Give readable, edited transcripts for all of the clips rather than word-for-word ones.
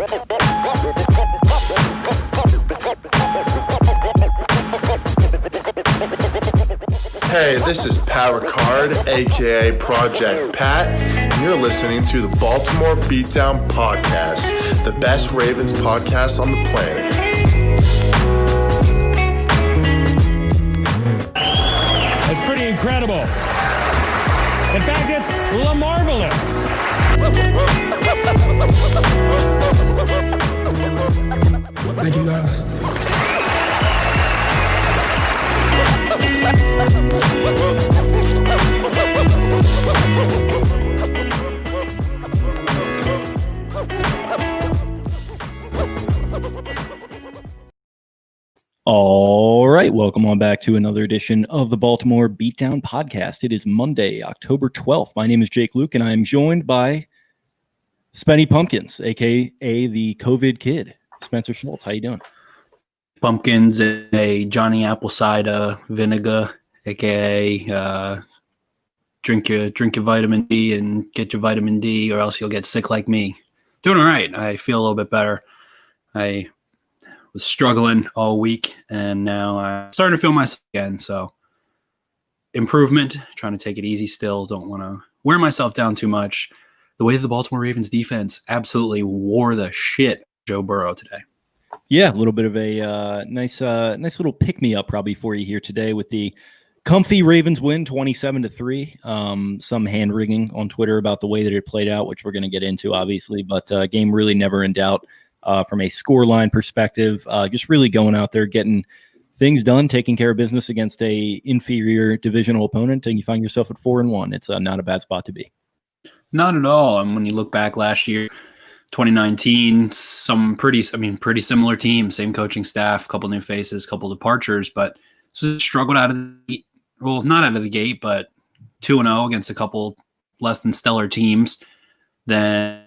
Hey, this is Pat Ricard, aka Project Pat, and you're listening to the Baltimore Beatdown Podcast, the best Ravens podcast on the planet. It's pretty incredible. In fact, it's la-marvelous. Thank you, guys. All right, welcome on back to another edition of the Baltimore Beatdown Podcast. It is Monday, October 12th. My name is Jake Luke, and I am joined by Spenny Pumpkins, a.k.a. the COVID kid, Spencer Schultz. How you doing? Pumpkins and a Johnny apple cider vinegar, aka drink your vitamin D and get your vitamin D, or else you'll get sick like me. Doing all right. I feel a little bit better. I was struggling all week, and now I'm starting to feel myself again. So improvement, trying to take it easy still. Don't want to wear myself down too much. The way the Baltimore Ravens defense absolutely wore the shit out of Joe Burrow today. Yeah, a little bit of a nice little pick-me-up probably for you here today with the comfy Ravens win, 27-3. Some hand-wringing on Twitter about the way that it played out, which we're going to get into, obviously. But game really never in doubt from a scoreline perspective. Just really going out there, getting things done, taking care of business against a inferior divisional opponent, and you find yourself at 4-1. It's not a bad spot to be. Not at all. And when you look back last year, 2019, some pretty similar team, same coaching staff, couple new faces, couple departures, but struggled out of the gate. Well, not out of the gate, but 2-0 against a couple less than stellar teams. Then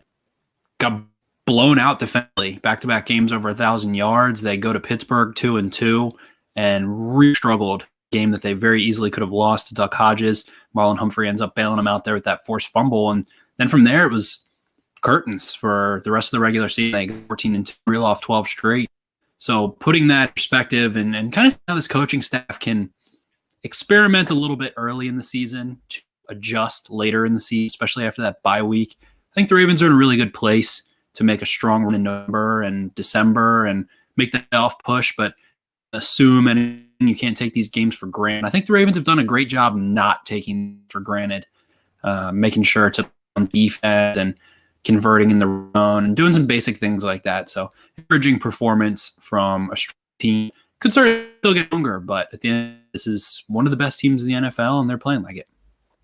got blown out defensively. Back-to-back games over 1,000 yards. They go to Pittsburgh 2-2 and really struggled. Game that they very easily could have lost to Duck Hodges. Marlon Humphrey ends up bailing him out there with that forced fumble, and then from there it was curtains for the rest of the regular season. They got 14-2, reel off 12 straight. So putting that in perspective and kind of how this coaching staff can experiment a little bit early in the season to adjust later in the season, especially after that bye week. I think the Ravens are in a really good place to make a strong run in November and December and make the playoff push, but assume and you can't take these games for granted. I think the Ravens have done a great job not taking for granted, making sure to on defense and converting in the run and doing some basic things like that. So encouraging performance from a strong team. Could still get younger, but at the end, this is one of the best teams in the NFL, and they're playing like it.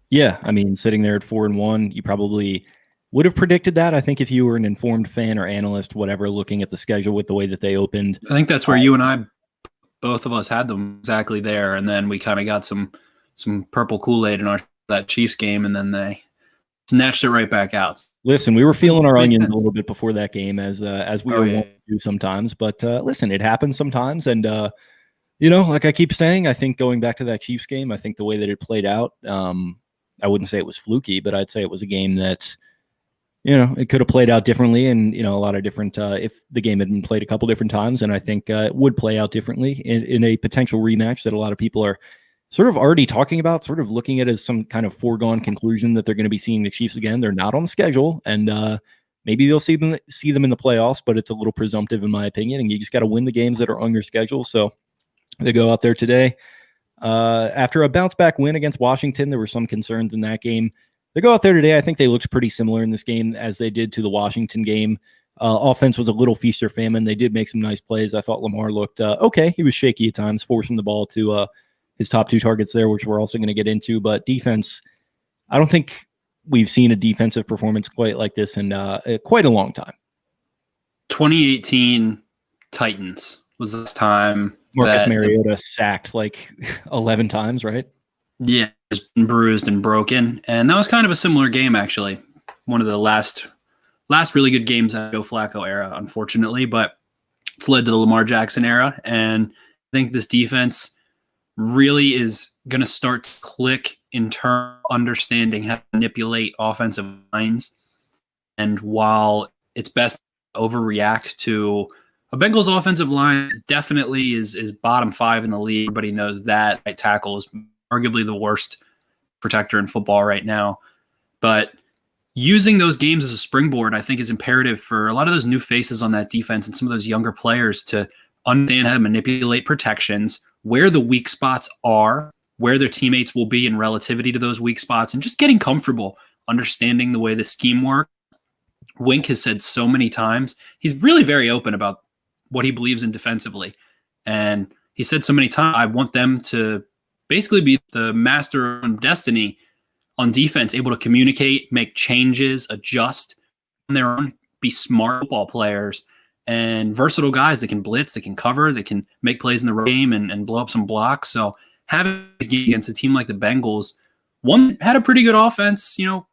Yeah, I mean, sitting there at 4-1, you probably would have predicted that. I think if you were an informed fan or analyst, whatever, looking at the schedule with the way that they opened. I think that's where you and I, both of us, had them exactly there, and then we kind of got some purple Kool-Aid in that Chiefs game, and then they snatched it right back out. Listen, we were feeling our onions a little bit before that game, as we were wont to do sometimes. But listen, it happens sometimes, and like I keep saying, I think going back to that Chiefs game, I think the way that it played out, I wouldn't say it was fluky, but I'd say it was a game that, it could have played out differently, and a lot of different. If the game had been played a couple different times, and I think it would play out differently in a potential rematch that a lot of people are sort of already talking about, sort of looking at it as some kind of foregone conclusion that they're going to be seeing the Chiefs again. They're not on the schedule, and maybe they'll see them in the playoffs, but it's a little presumptive in my opinion, and you just got to win the games that are on your schedule. So they go out there today. After a bounce-back win against Washington, there were some concerns in that game. They go out there today. I think they looked pretty similar in this game as they did to the Washington game. Offense was a little feast or famine. They did make some nice plays. I thought Lamar looked okay. He was shaky at times, forcing the ball to his top two targets there, which we're also going to get into. But defense, I don't think we've seen a defensive performance quite like this in quite a long time. 2018 Titans was this time. Marcus Mariota sacked like 11 times, right? Yeah, just been bruised and broken. And that was kind of a similar game, actually. One of the last really good games of the Joe Flacco era, unfortunately. But it's led to the Lamar Jackson era. And I think this defense really is going to start to click in terms of understanding how to manipulate offensive lines. And while it's best overreact to a Bengals offensive line. Definitely is bottom 5 in the league. Everybody knows that. Right tackle is arguably the worst protector in football right now. But using those games as a springboard, I think, is imperative for a lot of those new faces on that defense and some of those younger players to understand how to manipulate protections, where the weak spots are, where their teammates will be in relativity to those weak spots, and just getting comfortable understanding the way the scheme works. Wink has said so many times, he's really very open about what he believes in defensively. And he said so many times, I want them to basically be the master of destiny on defense, able to communicate, make changes, adjust on their own, be smart football players and versatile guys that can blitz, that can cover, that can make plays in the game and blow up some blocks. So having these games against a team like the Bengals, one had a pretty good offense, sharp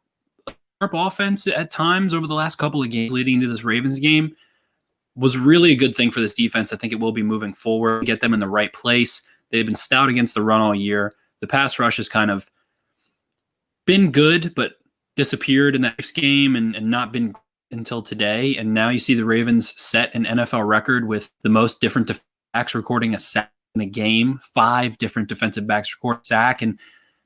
offense at times over the last couple of games leading into this Ravens game, was really a good thing for this defense. I think it will be moving forward, get them in the right place. They've been stout against the run all year. The pass rush has kind of been good, but disappeared in that game and not been until today. And now you see the Ravens set an NFL record with the most different backs recording a sack in a game, 5 different defensive backs record a sack. And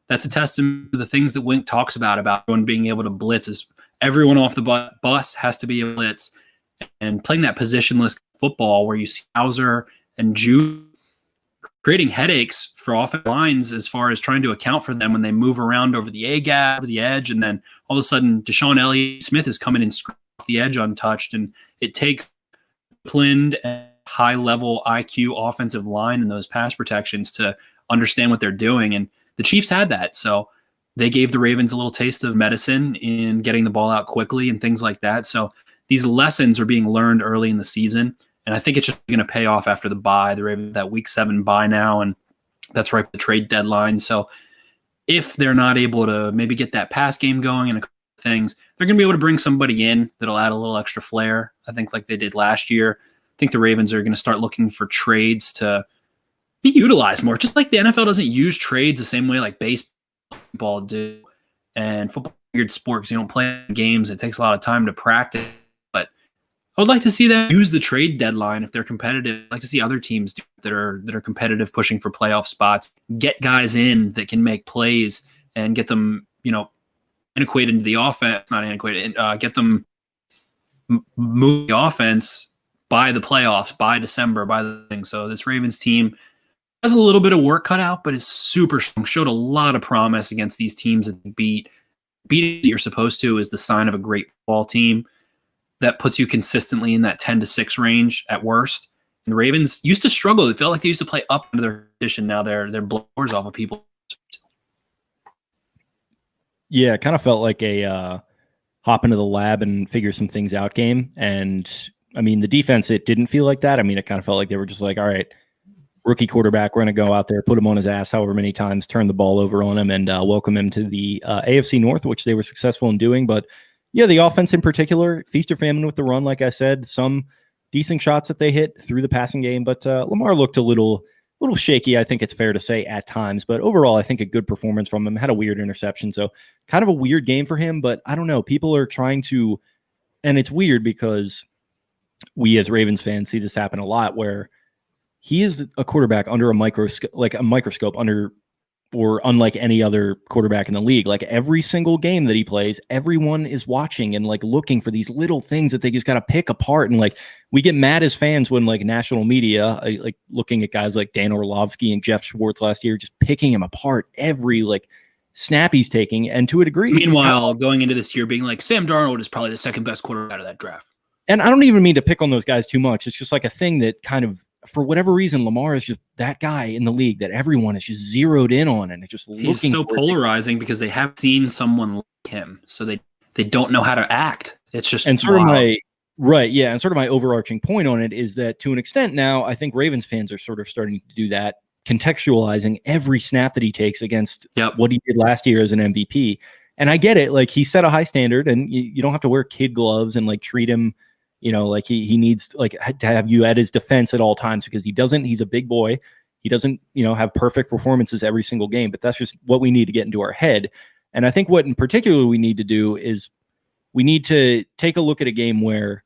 that's a testament to the things that Wink talks about everyone being able to blitz. Is everyone off the bus has to be a blitz. And playing that positionless football where you see Hauser and Jude creating headaches for offensive lines as far as trying to account for them when they move around over the A-gap, over the edge, and then all of a sudden Deshaun Elliott Smith is coming in off the edge untouched, and it takes disciplined and high-level IQ offensive line and those pass protections to understand what they're doing, and the Chiefs had that, so they gave the Ravens a little taste of medicine in getting the ball out quickly and things like that. So these lessons are being learned early in the season, and I think it's just going to pay off after the bye. The Ravens that Week 7 bye now, and that's right at the trade deadline. So if they're not able to maybe get that pass game going and a couple of things, they're going to be able to bring somebody in that'll add a little extra flair, I think, like they did last year. I think the Ravens are going to start looking for trades to be utilized more, just like the NFL doesn't use trades the same way like baseball do. And football is a weird sport because you don't play games. It takes a lot of time to practice. I would like to see them use the trade deadline if they're competitive. I'd like to see other teams that are competitive, pushing for playoff spots, get guys in that can make plays and get them, antiquated into the offense, not antiquated, get them move the offense by the playoffs, by December, by the thing. So this Ravens team has a little bit of work cut out, but is super strong, showed a lot of promise against these teams that beat you're supposed to is the sign of a great football team. That puts you consistently in that 10-6 range at worst. And the Ravens used to struggle. It felt like they used to play up into their position. Now they're blowers off of people. Yeah, it kind of felt like a hop into the lab and figure some things out game. And I mean, the defense, it didn't feel like that. I mean, it kind of felt like they were just like, all right, rookie quarterback, we're going to go out there, put him on his ass however many times, turn the ball over on him, and welcome him to the AFC North, which they were successful in doing. But yeah, the offense in particular, feast or famine with the run, like I said, some decent shots that they hit through the passing game, but Lamar looked a little shaky, I think it's fair to say, at times. But overall, I think a good performance from him. Had a weird interception, so kind of a weird game for him, but I don't know. People are trying to, and it's weird because we as Ravens fans see this happen a lot, where he is a quarterback under a microscope under, or unlike any other quarterback in the league. Like every single game that he plays, everyone is watching and like looking for these little things that they just got to pick apart. And like we get mad as fans when like national media, like looking at guys like Dan Orlovsky and Jeff Schwartz last year, just picking him apart every like snap he's taking. And to a degree, meanwhile, going into this year being like Sam Darnold is probably the second best quarterback out of that draft. And I don't even mean to pick on those guys too much. It's just like a thing that kind of, for whatever reason, Lamar is just that guy in the league that everyone is just zeroed in on, and it's just looking. He's so polarizing because they have seen someone like him, so they don't know how to act. It's just and sort of my right, yeah, and sort of my overarching point on it is that to an extent now, I think Ravens fans are sort of starting to do that, contextualizing every snap that he takes against what he did last year as an MVP. And I get it, like he set a high standard, and you don't have to wear kid gloves and like treat him. Like he needs like to have you at his defense at all times because he's a big boy. He doesn't, have perfect performances every single game, but that's just what we need to get into our head. And I think what in particular we need to do is we need to take a look at a game where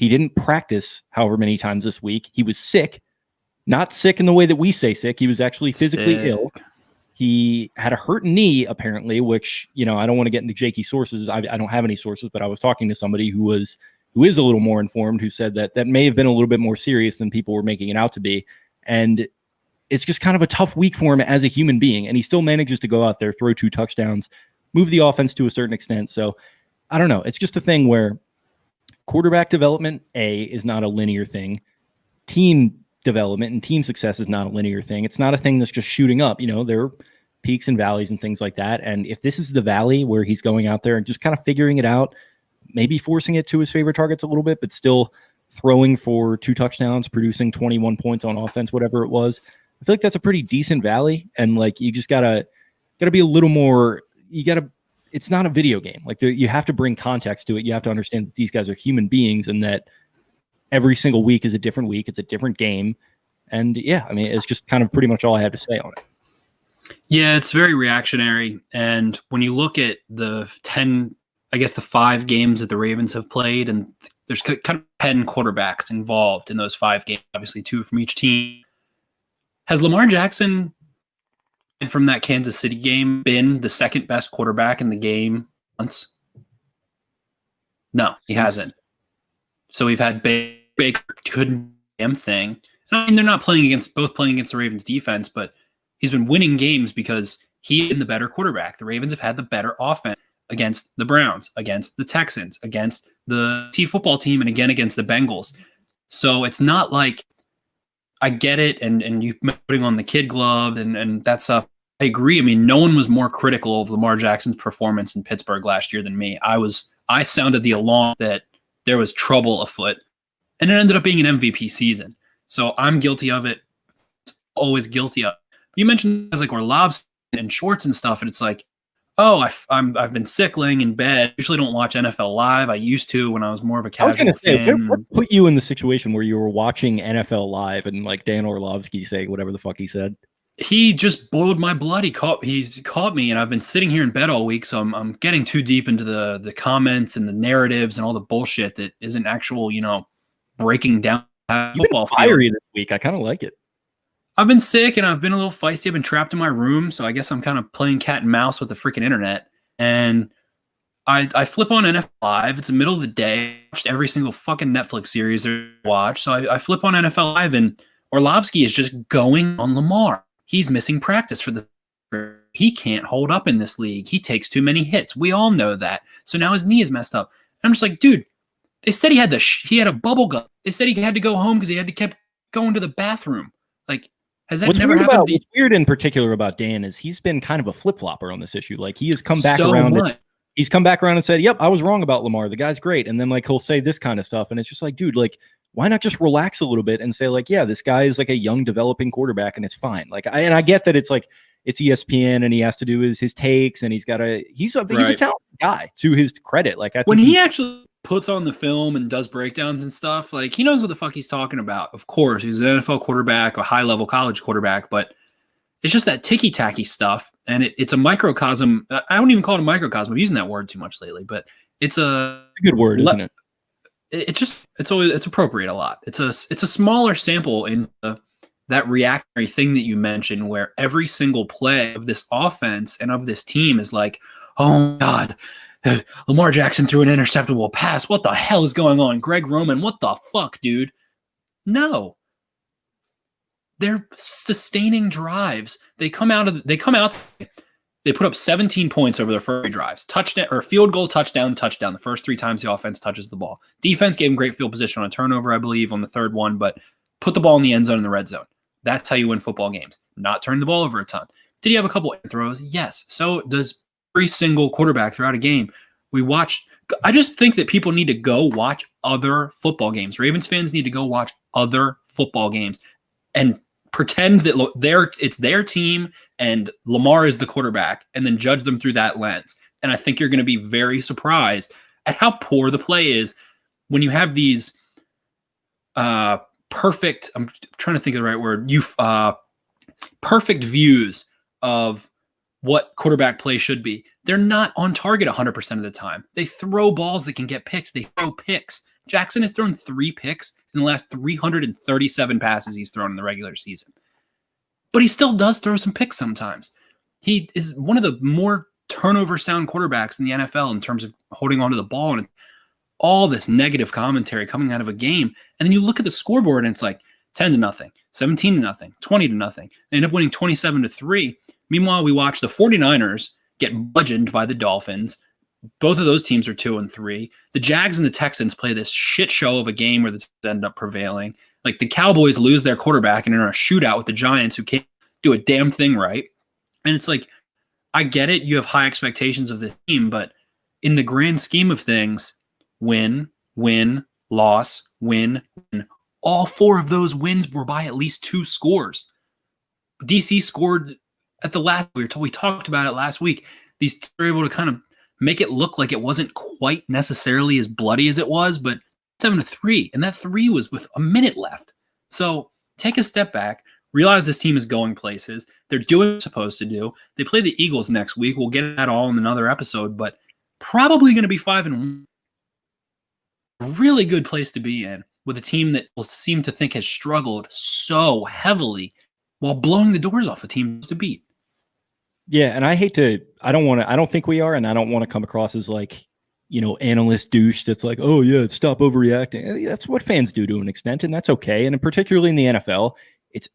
He didn't practice however many times this week. He was sick, not sick in the way that we say sick. He was actually physically ill. He had a hurt knee, apparently, which, I don't want to get into shaky sources. I don't have any sources, but I was talking to somebody who is a little more informed, who said that may have been a little bit more serious than people were making it out to be. And it's just kind of a tough week for him as a human being. And he still manages to go out there, throw 2 touchdowns, move the offense to a certain extent. So I don't know. It's just a thing where quarterback development, is not a linear thing. Team development and team success is not a linear thing. It's not a thing that's just shooting up. There are peaks and valleys and things like that. And if this is the valley where he's going out there and just kind of figuring it out, maybe forcing it to his favorite targets a little bit, but still throwing for 2 touchdowns, producing 21 points on offense, whatever it was, I feel like that's a pretty decent valley. And like, you just gotta be a little more, it's not a video game. Like you have to bring context to it. You have to understand that these guys are human beings and that every single week is a different week. It's a different game. And yeah, I mean, it's just kind of pretty much all I have to say on it. Yeah, it's very reactionary. And when you look at the 5 games that the Ravens have played, and there's kind of 10 quarterbacks involved in those 5 games, obviously 2 from each team. Has Lamar Jackson, from that Kansas City game, been the second best quarterback in the game once? No, he hasn't. So we've had Baker couldn't damn thing. And I mean, they're not playing against the Ravens defense, but he's been winning games because he's been the better quarterback. The Ravens have had the better offense against the Browns, against the Texans, against the football team, and again against the Bengals. So it's not like, I get it, and you putting on the kid gloves and that stuff. I agree. I mean, no one was more critical of Lamar Jackson's performance in Pittsburgh last year than me. I sounded the alarm that there was trouble afoot, and it ended up being an MVP season. So I'm guilty of it. Always guilty of it. You mentioned guys like Orlovsky and Schwartz and stuff, and it's like, oh, I've been sick laying in bed. Usually don't watch NFL Live. I used to when I was more of a casual fan. I was going to say, what put you in the situation where you were watching NFL Live and like Dan Orlovsky say whatever the fuck he said? He just boiled my blood. He caught me, and I've been sitting here in bed all week, so I'm getting too deep into the comments and the narratives and all the bullshit that isn't actual, breaking down football. Fiery this week. I kind of like it. I've been sick and I've been a little feisty. I've been trapped in my room, so I guess I'm kind of playing cat and mouse with the freaking internet. And I flip on NFL Live. It's the middle of the day. I watched every single fucking Netflix series there to watch. So I flip on NFL Live, and Orlovsky is just going on Lamar. He's missing practice for he can't hold up in this league. He takes too many hits. We all know that. So now his knee is messed up. And I'm just like, dude, they said he had a bubble gut. They said he had to go home because he had to keep going to the bathroom. Like, has that never happened? What's weird in particular about Dan is he's been kind of a flip-flopper on this issue. Like, he has come back around. He's come back around and said, yep, I was wrong about Lamar. The guy's great. And then like he'll say this kind of stuff. And it's just like, dude, like, why not just relax a little bit and say like, yeah, this guy is like a young developing quarterback and it's fine. Like, I get that it's like, it's ESPN and he has to do his takes and he's a talented guy, to his credit. Like, when he actually puts on the film and does breakdowns and stuff, like, he knows what the fuck he's talking about. Of course, he's an NFL quarterback, a high level college quarterback, but it's just that ticky tacky stuff. And it's a microcosm. I don't even call it a microcosm. I'm using that word too much lately, but it's a good word, isn't it? It's appropriate a lot. It's a smaller sample in that reactionary thing that you mentioned, where every single play of this offense and of this team is like, oh my God, Lamar Jackson threw an interceptable pass. What the hell is going on? Greg Roman, what the fuck, dude? No. They're sustaining drives. They put up 17 points over their first 3 drives. Touchdown or field goal, touchdown. The first 3 times the offense touches the ball. Defense gave them great field position on a turnover, I believe, on the third one, but put the ball in the end zone in the red zone. That's how you win football games. Not turn the ball over a ton. Did he have a couple of throws? Yes. So does every single quarterback throughout a game. I just think that people need to go watch other football games. Ravens fans need to go watch other football games and pretend that it's their team and Lamar is the quarterback, and then judge them through that lens. And I think you're going to be very surprised at how poor the play is when you have these perfect, I'm trying to think of the right word, perfect views of what quarterback play should be. They're not on target 100% of the time. They throw balls that can get picked. They throw picks. Jackson has thrown 3 picks in the last 337 passes he's thrown in the regular season. But he still does throw some picks sometimes. He is one of the more turnover sound quarterbacks in the NFL in terms of holding onto the ball, and all this negative commentary coming out of a game. And then you look at the scoreboard and it's like 10-0, 17-0, 20-0. They end up winning 27-3. Meanwhile, we watch the 49ers get bludgeoned by the Dolphins. Both of those teams are 2-3. The Jags and the Texans play this shit show of a game where the Texans end up prevailing. Like the Cowboys lose their quarterback and are in a shootout with the Giants who can't do a damn thing right. And it's like, I get it. You have high expectations of the team, but in the grand scheme of things, win, loss, win. All 4 of those wins were by at least 2 scores. DC scored at the last. We talked about it last week. These teams were able to kind of make it look like it wasn't quite necessarily as bloody as it was, but 7-3, and that 3 was with a minute left. So take a step back. Realize this team is going places. They're doing what they're supposed to do. They play the Eagles next week. We'll get that all in another episode, but probably going to be 5-1. A really good place to be in with a team that will seem to think has struggled so heavily while blowing the doors off a team to beat. Yeah, and I don't think we are, and I don't want to come across as like, analyst douche that's like, oh yeah, stop overreacting. That's what fans do to an extent, and that's okay. And particularly in the NFL, it's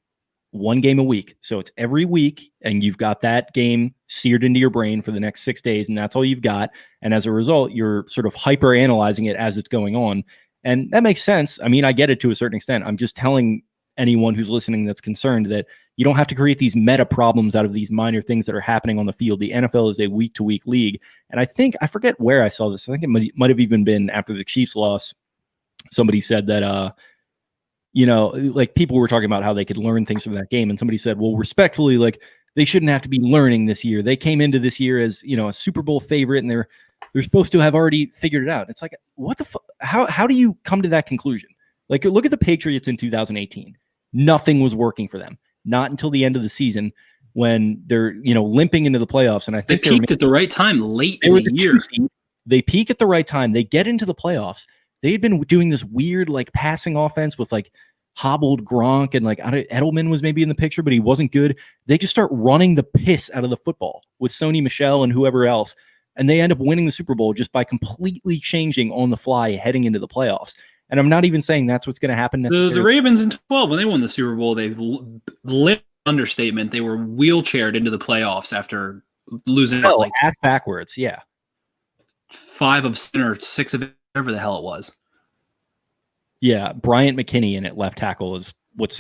one game a week. So it's every week, and you've got that game seared into your brain for the next 6 days, and that's all you've got. And as a result, you're sort of hyper analyzing it as it's going on. And that makes sense. I mean, I get it to a certain extent. I'm just telling anyone who's listening that's concerned that you don't have to create these meta problems out of these minor things that are happening on the field. The NFL is a week-to-week league. And I forget where I saw this. I think it might have even been after the Chiefs loss. Somebody said that, like people were talking about how they could learn things from that game. And somebody said, well, respectfully, like they shouldn't have to be learning this year. They came into this year as, a Super Bowl favorite, and they're supposed to have already figured it out. It's like, what the fuck? How do you come to that conclusion? Like, look at the Patriots in 2018. Nothing was working for them. Not until the end of the season when they're, limping into the playoffs. And I think they peaked at the right time late in the year. They peak at the right time. They get into the playoffs. They had been doing this weird, like, passing offense with, like, hobbled Gronk, and, like, Edelman was maybe in the picture, but he wasn't good. They just start running the piss out of the football with Sony Michel and whoever else. And they end up winning the Super Bowl just by completely changing on the fly heading into the playoffs. And I'm not even saying that's what's going to happen necessarily. The Ravens in 12, when they won the Super Bowl, they've understatement. They were wheelchaired into the playoffs after losing ass backwards. Yeah. 5 of 7 or 6 of whatever the hell it was. Yeah. Bryant McKinney in at left tackle is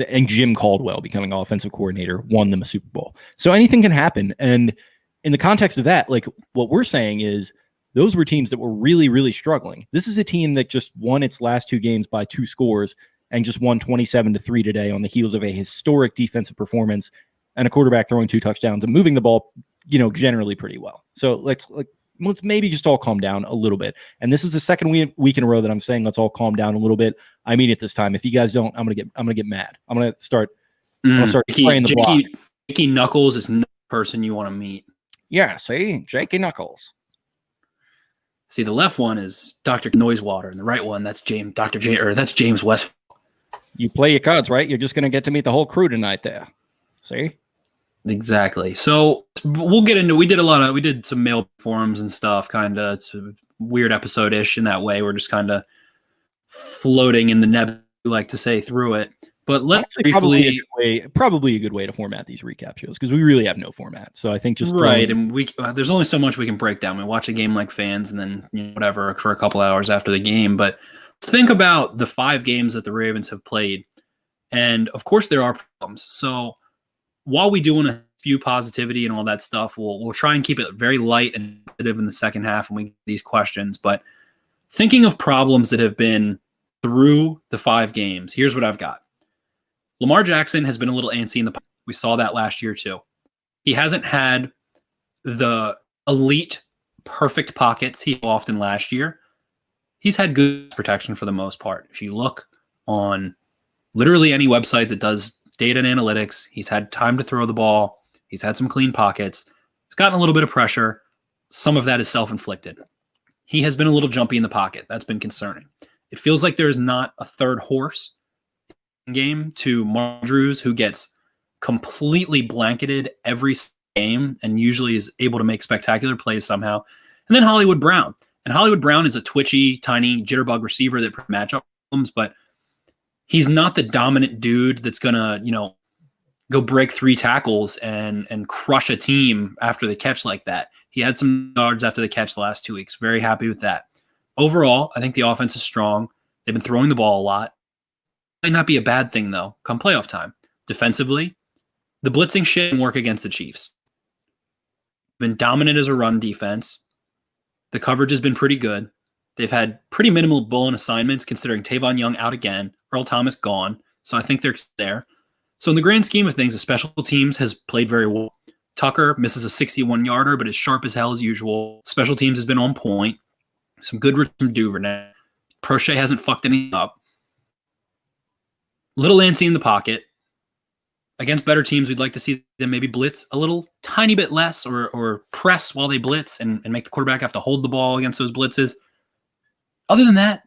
and Jim Caldwell becoming offensive coordinator won them a Super Bowl. So anything can happen. And in the context of that, like what we're saying is, those were teams that were really, really struggling. This is a team that just won its last 2 games by 2 scores and just won 27-3 today on the heels of a historic defensive performance and a quarterback throwing 2 touchdowns and moving the ball, generally pretty well. So let's maybe just all calm down a little bit. And this is the second week in a row that I'm saying let's all calm down a little bit. I mean it this time. If you guys don't, I'm gonna get mad. I'm gonna start spraying the block. Jakey Knuckles is not the person you want to meet. Yeah, see, Jakey Knuckles. See, the left one is Dr. Noisewater, and the right one, that's that's James West. You play your cards right, you're just going to get to meet the whole crew tonight there. See? Exactly. So we'll get into, we did some mail forums and stuff, kind of. It's a weird episode-ish in that way. We're just kind of floating in the nebula, we like to say, through it. But let's briefly... Probably a good way to format these recap shows, because we really have no format. So I think just... Right, and there's only so much we can break down. We watch a game like fans and then whatever for a couple hours after the game. But think about the 5 games that the Ravens have played. And, of course, there are problems. So while we do want to spew positivity and all that stuff, we'll try and keep it very light and positive in the second half when we get these questions. But thinking of problems that have been through the 5 games, here's what I've got. Lamar Jackson has been a little antsy in the pocket. We saw that last year too. He hasn't had the elite, perfect pockets he often last year. He's had good protection for the most part. If you look on literally any website that does data and analytics, he's had time to throw the ball. He's had some clean pockets. He's gotten a little bit of pressure. Some of that is self-inflicted. He has been a little jumpy in the pocket. That's been concerning. It feels like there's not a third horse in the game to Andrews, who gets completely blanketed every game and usually is able to make spectacular plays somehow. And then Hollywood Brown. And Hollywood Brown is a twitchy, tiny jitterbug receiver that matchup problems, but he's not the dominant dude that's going to, go break 3 tackles and crush a team after the catch like that. He had some yards after the catch the last 2 weeks. Very happy with that. Overall, I think the offense is strong. They've been throwing the ball a lot. Might not be a bad thing, though, come playoff time. Defensively, the blitzing shit didn't work against the Chiefs. Been dominant as a run defense. The coverage has been pretty good. They've had pretty minimal bullet assignments considering Tavon Young out again, Earl Thomas gone. So I think they're there. So in the grand scheme of things, the special teams has played very well. Tucker misses a 61-yarder, but is sharp as hell as usual. Special teams has been on point. Some good from Duvernay. Prochet hasn't fucked anything up. Little Lancey in the pocket. Against better teams, we'd like to see them maybe blitz a little tiny bit less or press while they blitz and make the quarterback have to hold the ball against those blitzes. Other than that,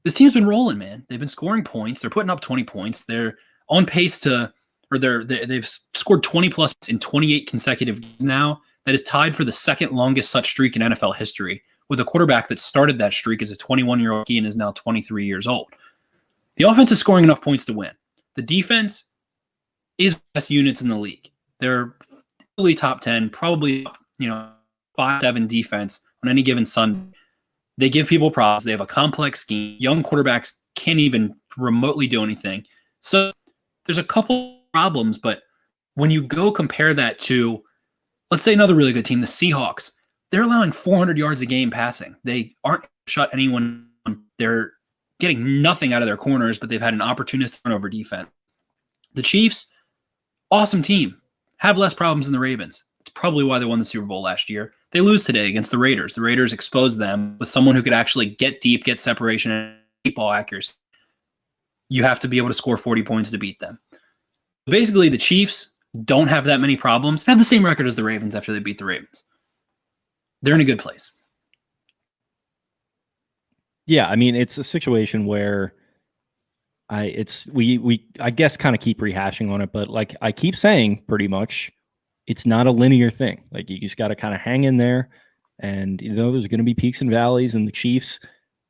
this team's been rolling, man. They've been scoring points. They're putting up 20 points. They're on pace they've scored 20 plus in 28 consecutive games now. That is tied for the second longest such streak in NFL history, with a quarterback that started that streak as a 21-year-old and is now 23 years old. The offense is scoring enough points to win. The defense is the best units in the league. They're really top 10, probably 5-7 defense on any given Sunday. They give people problems. They have a complex scheme. Young quarterbacks can't even remotely do anything. So there's a couple problems, but when you go compare that to, let's say, another really good team, the Seahawks, they're allowing 400 yards a game passing. They aren't shut anyone. They're getting nothing out of their corners, but they've had an opportunistic turnover defense. The Chiefs, awesome team, have less problems than the Ravens. It's probably why they won the Super Bowl last year. They lose today against the Raiders. The Raiders exposed them with someone who could actually get deep, get separation, and deep ball accuracy. You have to be able to score 40 points to beat them. Basically, the Chiefs don't have that many problems. They have the same record as the Ravens after they beat the Ravens. They're in a good place. Yeah, I mean, it's a situation where we I guess kind of keep rehashing on it, but like I keep saying, pretty much, it's not a linear thing. Like you just got to kind of hang in there, and there's going to be peaks and valleys. And the Chiefs,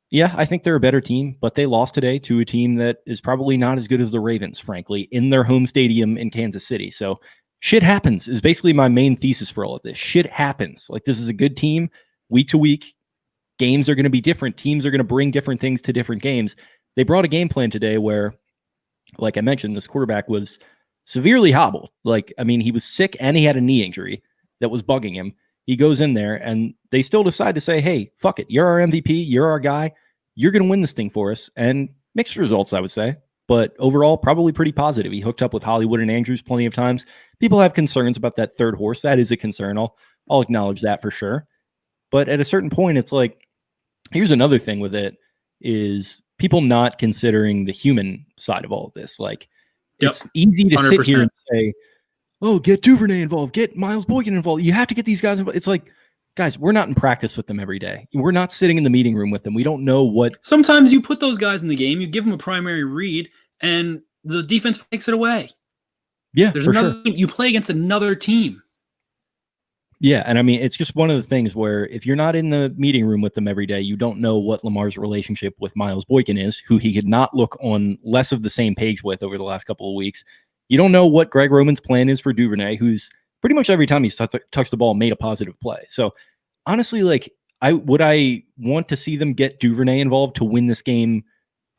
yeah, I think they're a better team, but they lost today to a team that is probably not as good as the Ravens, frankly, in their home stadium in Kansas City. So shit happens is basically my main thesis for all of this. Shit happens. Like this is a good team week to week. Games are going to be different. Teams are going to bring different things to different games. They brought a game plan today where, like I mentioned, this quarterback was severely hobbled. Like, I mean, he was sick and he had a knee injury that was bugging him. He goes in there and they still decide to say, hey, fuck it. You're our MVP. You're our guy. You're going to win this thing for us. And mixed results, I would say. But overall, probably pretty positive. He hooked up with Hollywood and Andrews plenty of times. People have concerns about that third horse. That is a concern. I'll acknowledge that for sure. But at a certain point, it's like, here's another thing with it is people not considering the human side of all of this. Like, it's easy to 100%. Sit here and say, oh, get Duvernay involved, get Miles Boykin involved. You have to get these guys involved. It's like, guys, we're not in practice with them every day. We're not sitting in the meeting room with them. We don't know what. Sometimes you put those guys in the game, you give them a primary read, and the defense takes it away. Yeah, there's for another sure. team. You play against another team. Yeah, and I mean, it's just one of the things where if you're not in the meeting room with them every day, you don't know what Lamar's relationship with Miles Boykin is, who he could not look on less of the same page with over the last couple of weeks. You don't know what Greg Roman's plan is for Duvernay, who's pretty much every time he's touched the ball made a positive play. So honestly, like, I want to see them get Duvernay involved to win this game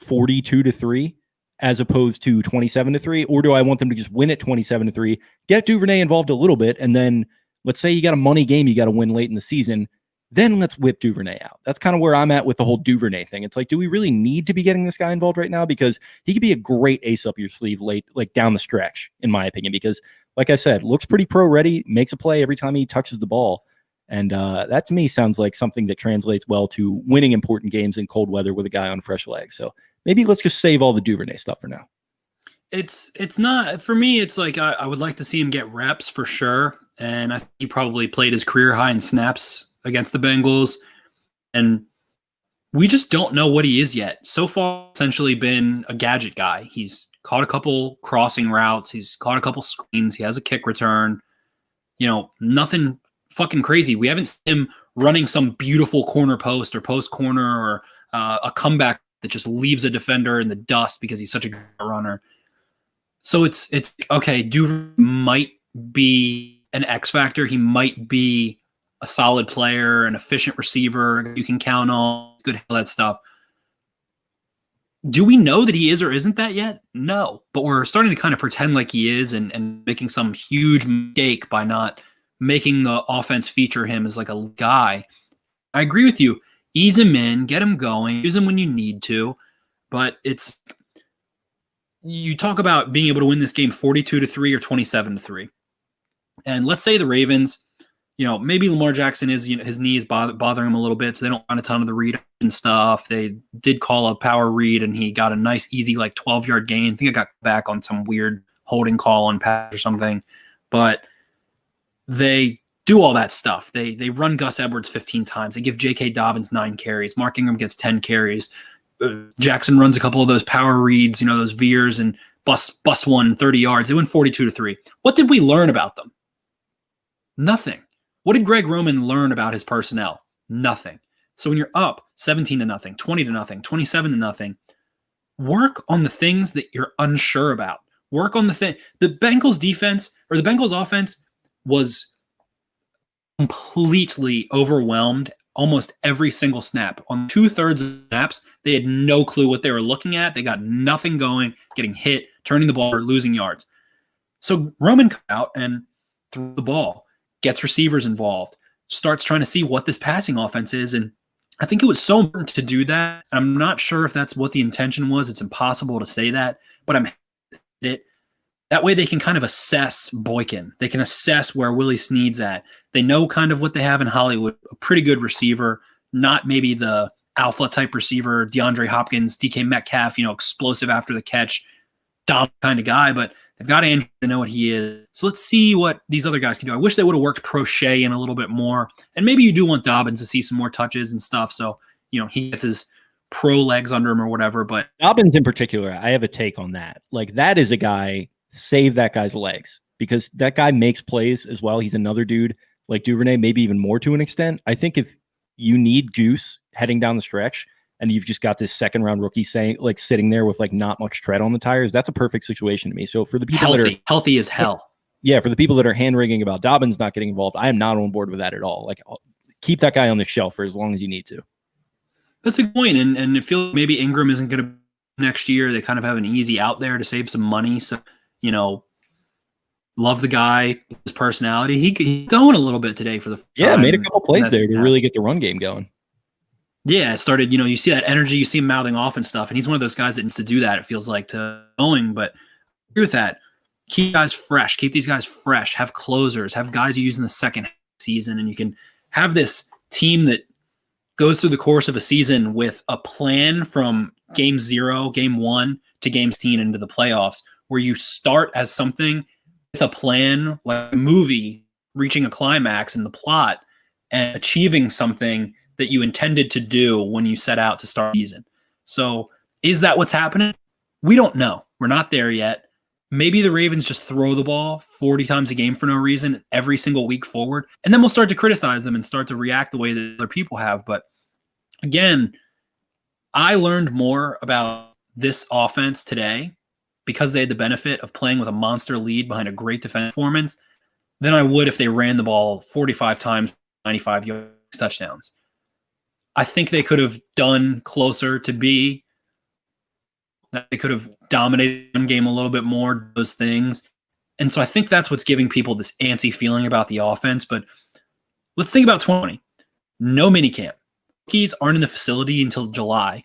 42-3 as opposed to 27-3, or do I want them to just win it 27-3, get Duvernay involved a little bit, and then let's say you got a money game you got to win late in the season, then let's whip Duvernay out. That's kind of where I'm at with the whole Duvernay thing. It's like, do we really need to be getting this guy involved right now? Because he could be a great ace up your sleeve late, like down the stretch, in my opinion, because like I said, looks pretty pro ready, makes a play every time he touches the ball. And that to me sounds like something that translates well to winning important games in cold weather with a guy on fresh legs. So maybe let's just save all the Duvernay stuff for now. It's not, for me, it's like I would like to see him get reps for sure. And I think he probably played his career high in snaps against the Bengals. And we just don't know what he is yet. So far, essentially been a gadget guy. He's caught a couple crossing routes. He's caught a couple screens. He has a kick return. Nothing fucking crazy. We haven't seen him running some beautiful corner post or post corner or a comeback that just leaves a defender in the dust because he's such a good runner. So it's okay. Duvernay might be an X factor. He might be a solid player, an efficient receiver you can count on, good, all that stuff. Do we know that he is or isn't that yet? No, but we're starting to kind of pretend like he is and making some huge mistake by not making the offense feature him as like a guy. I agree with you. Ease him in, get him going, use him when you need to, but you talk about being able to win this game 42-3 or 27-3. And let's say the Ravens, maybe Lamar Jackson is, his knee is bothering him a little bit, so they don't run a ton of the read and stuff. They did call a power read, and he got a nice, easy, 12-yard gain. I think I got back on some weird holding call on pass or something. But they do all that stuff. They run Gus Edwards 15 times. They give J.K. Dobbins 9 carries. Mark Ingram gets 10 carries. Jackson runs a couple of those power reads, those veers, and bust one 30 yards. They win 42-3. What did we learn about them? Nothing. What did Greg Roman learn about his personnel? Nothing. So when you're up 17-0, 20-0, 27-0, work on the things that you're unsure about. Work on the thing. The Bengals defense or the Bengals offense was completely overwhelmed almost every single snap. On 2/3 of snaps, they had no clue what they were looking at. They got nothing going, getting hit, turning the ball, or losing yards. So Roman comes out and threw the ball, gets receivers involved, starts trying to see what this passing offense is. And I think it was so important to do that. I'm not sure if that's what the intention was. It's impossible to say that, but I'm it. That way they can kind of assess Boykin. They can assess where Willie Snead's at. They know kind of what they have in Hollywood, a pretty good receiver, not maybe the alpha type receiver, DeAndre Hopkins, DK Metcalf, explosive after the catch, dominant kind of guy, but they've got Andrew to know what he is. So let's see what these other guys can do. I wish they would have worked Prochet in a little bit more. And maybe you do want Dobbins to see some more touches and stuff. So, he gets his pro legs under him or whatever. But Dobbins in particular, I have a take on that. That is a guy, save that guy's legs, because that guy makes plays as well. He's another dude like Duvernay, maybe even more to an extent. I think if you need juice heading down the stretch and you've just got this second round rookie sitting there with not much tread on the tires, that's a perfect situation to me. So for the people that are healthy as hell. Yeah. For the people that are hand wringing about Dobbins not getting involved, I am not on board with that at all. Keep that guy on the shelf for as long as you need to. That's a good point. And it feels maybe Ingram isn't going to next year. They kind of have an easy out there to save some money. So, love the guy, his personality. He's going a little bit today for the first time. Made a couple plays there to really get the run game going. Yeah, it started, you see that energy, you see him mouthing off and stuff, and he's one of those guys that needs to do that, it feels like, to going, but I agree with that. Keep guys fresh, keep these guys fresh, have closers, have guys you use in the second season, and you can have this team that goes through the course of a season with a plan from game 0, game 1 to game 16 into the playoffs, where you start as something with a plan, like a movie reaching a climax in the plot and achieving something that you intended to do when you set out to start the season. So is that what's happening? We don't know. We're not there yet. Maybe the Ravens just throw the ball 40 times a game for no reason every single week forward, and then we'll start to criticize them and start to react the way that other people have. But again, I learned more about this offense today because they had the benefit of playing with a monster lead behind a great defense performance than I would if they ran the ball 45 times, 95 yards, touchdowns. I think they could have done closer to be. They could have dominated the game a little bit more, those things. And so I think that's what's giving people this antsy feeling about the offense. But let's think about 2020. No minicamp. Rookies aren't in the facility until July.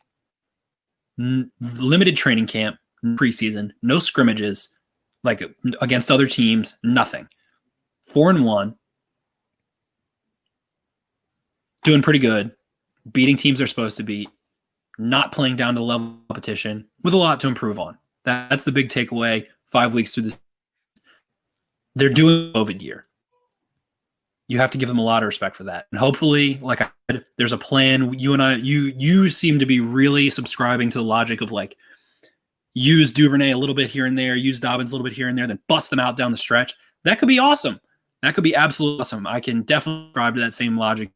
Limited training camp, preseason, no scrimmages, against other teams, nothing. 4-1. Doing pretty good. Beating teams they're supposed to beat. Not playing down to the level of competition with a lot to improve on. That's the big takeaway 5 weeks through this. They're doing COVID year. you have to give them a lot of respect for that. And hopefully, like I said, there's a plan. You seem to be really subscribing to the logic of like, use Duvernay a little bit here and there, use Dobbins a little bit here and there, then bust them out down the stretch. That could be awesome. That could be absolutely awesome. I can definitely subscribe to that same logic.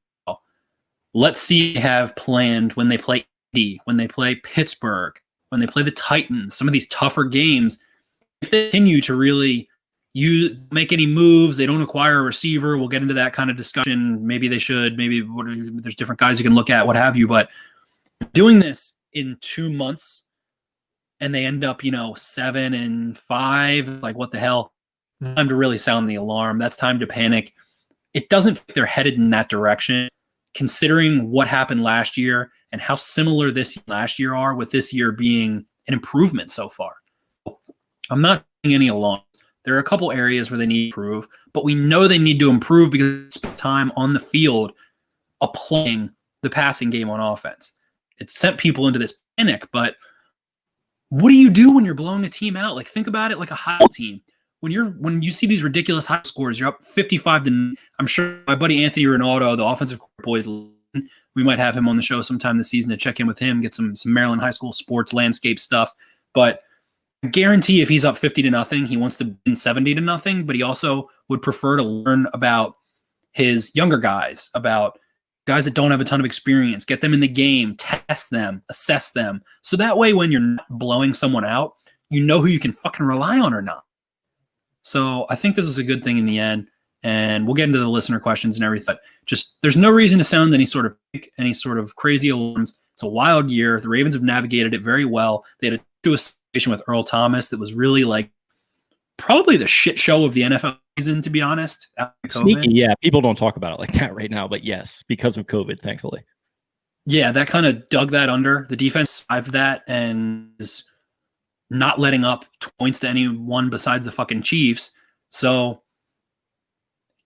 Let's see what they have planned when they play Indy, when they play Pittsburgh, when they play the Titans, some of these tougher games. If they continue to really make any moves, they don't acquire a receiver, we'll get into that kind of discussion. Maybe they should, maybe there's different guys you can look at, what have you. But doing this in 2 months and they end up, 7-5, like what the hell? Time to really sound the alarm. That's time to panic. It doesn't feel like they're headed in that direction, considering what happened last year and how similar this last year are, with this year being an improvement so far. I'm not seeing any alarm. There are a couple areas where they need to improve, but we know they need to improve because they spent time on the field applying the passing game on offense. It sent people into this panic, but what do you do when you're blowing a team out? Like, think about it like a high school team. When you see these ridiculous high scores, you're up 55-9. I'm sure my buddy Anthony Ronaldo, the offensive boys, we might have him on the show sometime this season to check in with him, get some Maryland high school sports landscape stuff. But I guarantee if he's up 50-0, he wants to win 70-0, but he also would prefer to learn about his younger guys, about guys that don't have a ton of experience, get them in the game, test them, assess them. So that way, when you're not blowing someone out, you know who you can fucking rely on or not. So I think this is a good thing in the end, and we'll get into the listener questions and everything. But just, there's no reason to sound any sort of crazy alarms. It's a wild year. The Ravens have navigated it very well. They had a situation with Earl Thomas that was really like probably the shit show of the NFL season, to be honest. Sneaky, yeah. People don't talk about it like that right now, but yes, because of COVID, thankfully. Yeah, that kind of dug that under. The defense survived that and is not letting up points to anyone besides the fucking Chiefs. So,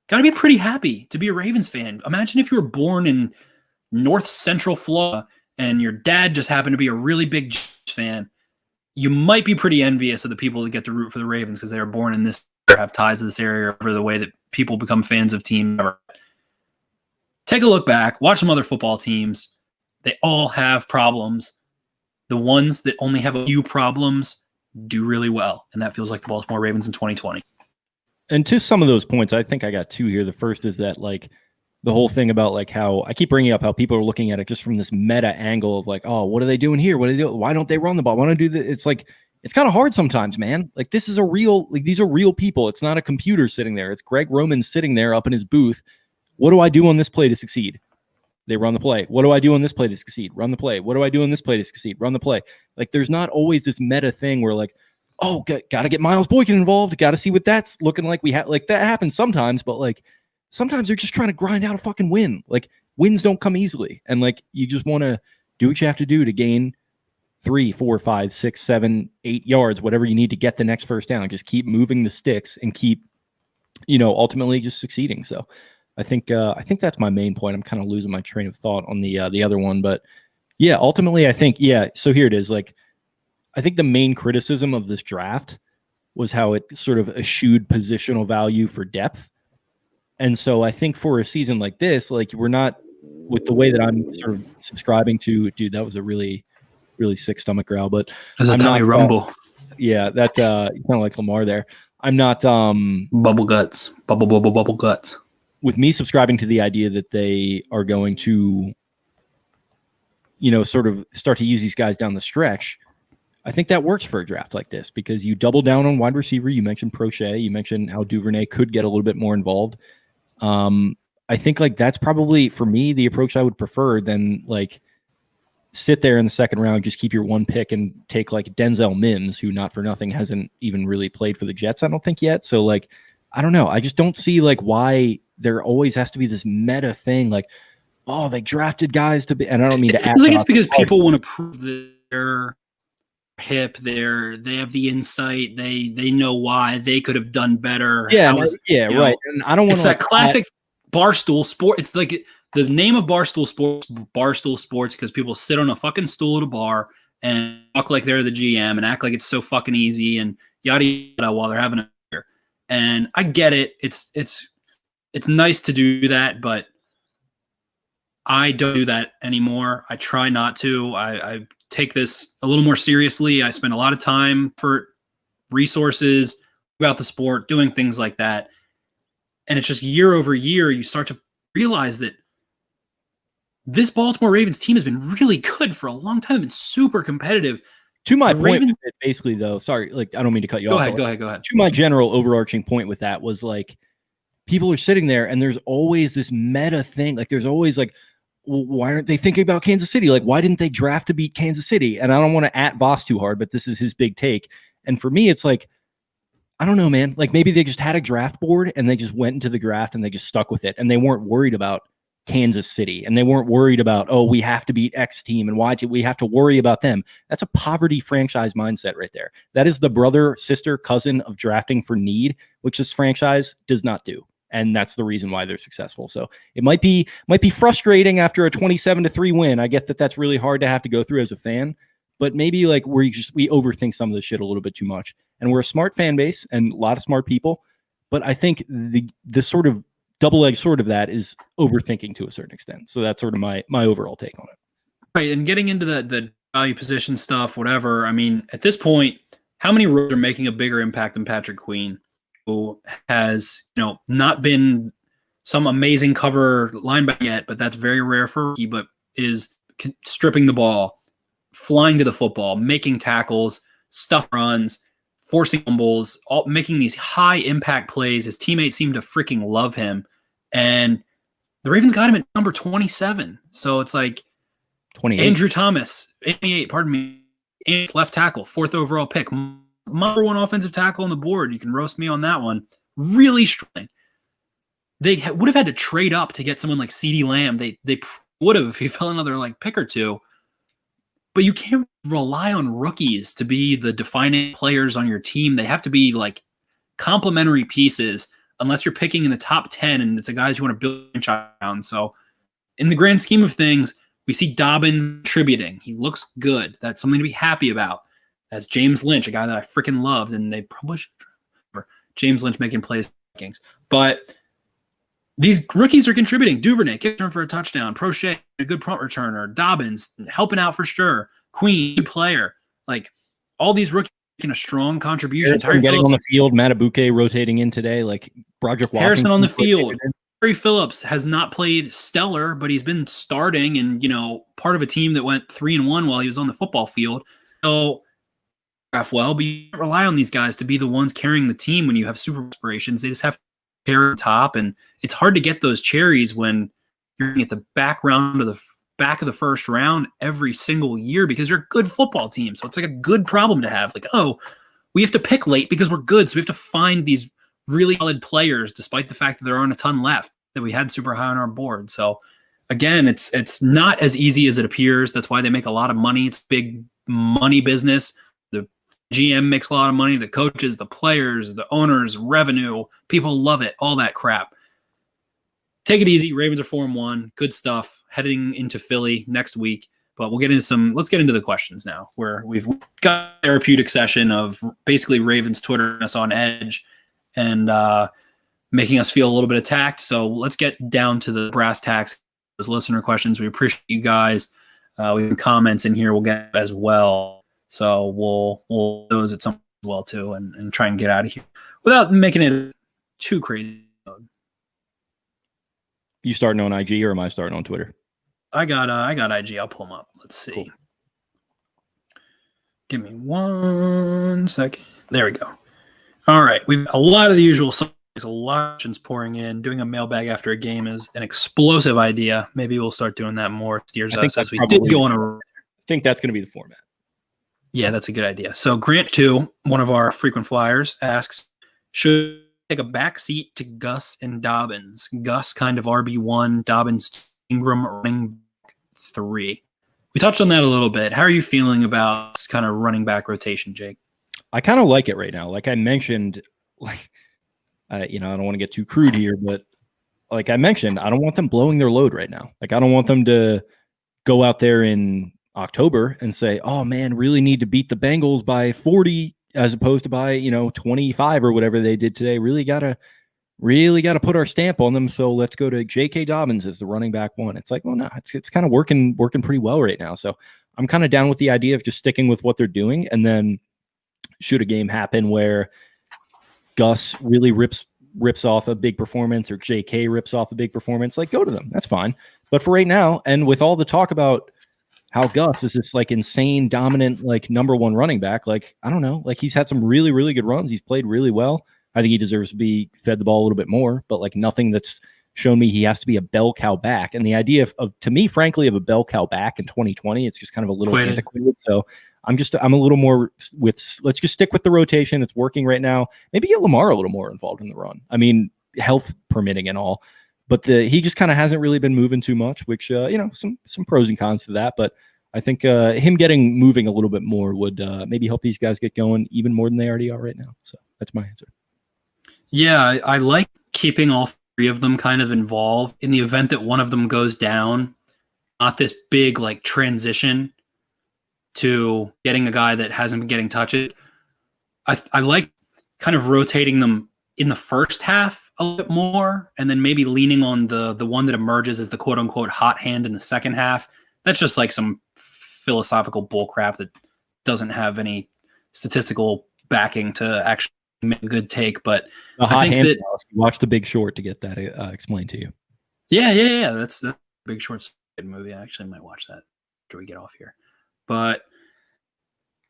got to be pretty happy to be a Ravens fan. Imagine if you were born in North Central Florida and your dad just happened to be a really big Chiefs fan. You might be pretty envious of the people that get to root for the Ravens because they were born in this or have ties to this area, or the way that people become fans of teams. Take a look back, watch some other football teams. They all have problems. The ones that only have a few problems do really well, and that feels like the Baltimore Ravens in 2020. And to some of those points, I think I got two here. The first is that, like, the whole thing about, like, how I keep bringing up how people are looking at it just from this meta angle of, like, oh, what are they doing here? What are they doing? Why don't they run the ball? Why don't they do this? It's like, it's kind of hard sometimes, man. Like, this is these are real people. It's not a computer sitting there. It's Greg Roman sitting there up in his booth. What do I do on this play to succeed? They run the play. What do I do on this play to succeed? Run the play. What do I do on this play to succeed? Run the play. Like, there's not always this meta thing where, like, oh, got to get Miles Boykin involved. Got to see what that's looking like. Like, that happens sometimes, but, like, sometimes they're just trying to grind out a fucking win. Like, wins don't come easily. And, like, you just want to do what you have to do to gain 3, 4, 5, 6, 7, 8 yards, whatever you need to get the next first down. Just keep moving the sticks and keep, ultimately just succeeding. So I think that's my main point. I'm kind of losing my train of thought on the other one, but yeah, ultimately I think, yeah. So here it is. Like, I think the main criticism of this draft was how it sort of eschewed positional value for depth. And so I think for a season like this, like, we're not, with the way that I'm sort of subscribing to, dude, that was a really, really sick stomach growl, but there's a tiny rumble. Yeah. That, kind of like Lamar there. I'm not, bubble guts, bubble guts. With me subscribing to the idea that they are going to, sort of start to use these guys down the stretch, I think that works for a draft like this because you double down on wide receiver. You mentioned Prochet. You mentioned how Duvernay could get a little bit more involved. I think, like, that's probably, for me, the approach I would prefer than, like, sit there in the second round, just keep your one pick and take, like, Denzel Mims, who, not for nothing, hasn't even really played for the Jets, I don't think, yet. So, like, I don't know. I just don't see, like, why there always has to be this meta thing, like, oh, they drafted guys to be, and I don't mean to act like it's because people want to prove that they're hip, they have the insight, they know why they could have done better. Yeah, right. And I don't want to, it's that classic Barstool sport. It's like the name of Barstool Sports, because people sit on a fucking stool at a bar and talk like they're the GM and act like it's so fucking easy and yada yada while they're having a beer. And I get it. It's it's nice to do that, but I don't do that anymore. I try not to. I take this a little more seriously. I spend a lot of time for resources about the sport, doing things like that. And it's just year over year, you start to realize that this Baltimore Ravens team has been really good for a long time and super competitive. To my point with it, basically, though, sorry, like, I don't mean to cut you off. Go ahead. To my general overarching point with that was like, people are sitting there and there's always this meta thing. Like, there's always like, well, why aren't they thinking about Kansas City? Like, why didn't they draft to beat Kansas City? And I don't want to at Voss too hard, but this is his big take. And for me, it's like, I don't know, man. Like, maybe they just had a draft board and they just went into the draft and they just stuck with it. And they weren't worried about Kansas City, and they weren't worried about, oh, we have to beat X team and why do we have to worry about them. That's a poverty franchise mindset right there. That is the brother, sister, cousin of drafting for need, which this franchise does not do. And that's the reason why they're successful. So it might be frustrating after a 27-3 win. I get that that's really hard to have to go through as a fan, but maybe like we overthink some of this shit a little bit too much. And we're a smart fan base and a lot of smart people, but I think the sort of double-edged sword of that is overthinking to a certain extent. So that's sort of my overall take on it. Right, and getting into the value position stuff, whatever. I mean, at this point, how many rookies are making a bigger impact than Patrick Queen, who has, not been some amazing cover linebacker yet, but that's very rare for a rookie, but is stripping the ball, flying to the football, making tackles, stuff runs, forcing fumbles, making these high impact plays. His teammates seem to freaking love him. And the Ravens got him at number 27. So it's like 28. Andrew Thomas, 88, pardon me, left tackle, 4th overall pick, number 1 offensive tackle on the board. You can roast me on that one. Really struggling. They would have had to trade up to get someone like CeeDee Lamb. They would have if he fell another like pick or two. But you can't rely on rookies to be the defining players on your team. They have to be like complementary pieces unless you're picking in the top 10 and it's a guys you want to build around. So in the grand scheme of things, we see Dobbins contributing. He looks good. That's something to be happy about. That's James Lynch, a guy that I freaking loved, and they probably should remember James Lynch making plays for the Vikings. But these rookies are contributing. Duvernay, kick return for a touchdown. Prochet, a good punt returner. Dobbins, helping out for sure. Queen, good player. Like, all these rookies making a strong contribution. Terry getting Phillips on the field. Matabuke rotating in today. Like, Broderick Harrison on the field. Terry Phillips has not played stellar, but he's been starting and, part of a team that went 3-1 while he was on the football field. So, well, but you can't rely on these guys to be the ones carrying the team when you have super aspirations. They just have cherry on top, and it's hard to get those cherries when you're at the back of the first round every single year because you're a good football team. So it's like a good problem to have. Like, oh, we have to pick late because we're good, so we have to find these really solid players, despite the fact that there aren't a ton left that we had super high on our board. So again, it's not as easy as it appears. That's why they make a lot of money. It's big money business. The GM makes a lot of money, the coaches, the players, the owners, revenue, people love it, all that crap. Take it easy. Ravens are 4-1. Good stuff. Heading into Philly next week. But let's get into the questions now, where we've got a therapeutic session of basically Ravens Twitter us on edge and making us feel a little bit attacked. So let's get down to the brass tacks. Those listener questions. We appreciate you guys. We have comments in here we'll get as well. So we'll those at some as well too, and try and get out of here without making it too crazy. You starting on IG or am I starting on Twitter? I got IG. I'll pull them up. Let's see. Cool. Give me 1 second. There we go. All right, we've a lot of the usual. There's a lot of questions pouring in. Doing a mailbag after a game is an explosive idea. Maybe we'll start doing that more. Steers us as we did go on a. I think that's going to be the format. Yeah, that's a good idea. So Grant 2, one of our frequent flyers, asks, should take a back seat to Gus and Dobbins? Gus kind of RB1, Dobbins Ingram running back 3. We touched on that a little bit. How are you feeling about this kind of running back rotation, Jake? I kind of like it right now. Like I mentioned, I don't want to get too crude here, but like I mentioned, I don't want them blowing their load right now. Like I don't want them to go out there in October and say, oh man, really need to beat the Bengals by 40 as opposed to by 25 or whatever they did today. Really gotta really got to put our stamp on them. So let's go to J.K. Dobbins as the running back one. It's like, well, no, it's kind of working pretty well right now. So I'm kind of down with the idea of just sticking with what they're doing, and then should a game happen where Gus really rips off a big performance or J.K. rips off a big performance, like go to them. That's fine. But for right now, and with all the talk about how Gus is this like insane, dominant, like number one running back, like I don't know, like he's had some really, really good runs. He's played really well. I think he deserves to be fed the ball a little bit more, but like nothing that's shown me he has to be a bell cow back. And the idea of to me, frankly, of a bell cow back in 2020, it's just kind of a little antiquated. So I'm a little more with, let's just stick with the rotation. It's working right now. Maybe get Lamar a little more involved in the run. I mean, health permitting and all, but he just kind of hasn't really been moving too much, which, some pros and cons to that. But I think him getting moving a little bit more would maybe help these guys get going even more than they already are right now. So that's my answer. Yeah, I like keeping all three of them kind of involved in the event that one of them goes down. Not this big like transition to getting a guy that hasn't been getting touches. I like kind of rotating them in the first half a little bit more, and then maybe leaning on the one that emerges as the quote unquote hot hand in the second half. That's just like some philosophical bullcrap that doesn't have any statistical backing to actually make a good take. But I think that watch The Big Short to get that explained to you. Yeah. That's Big Short's a good movie. I actually might watch that after we get off here. But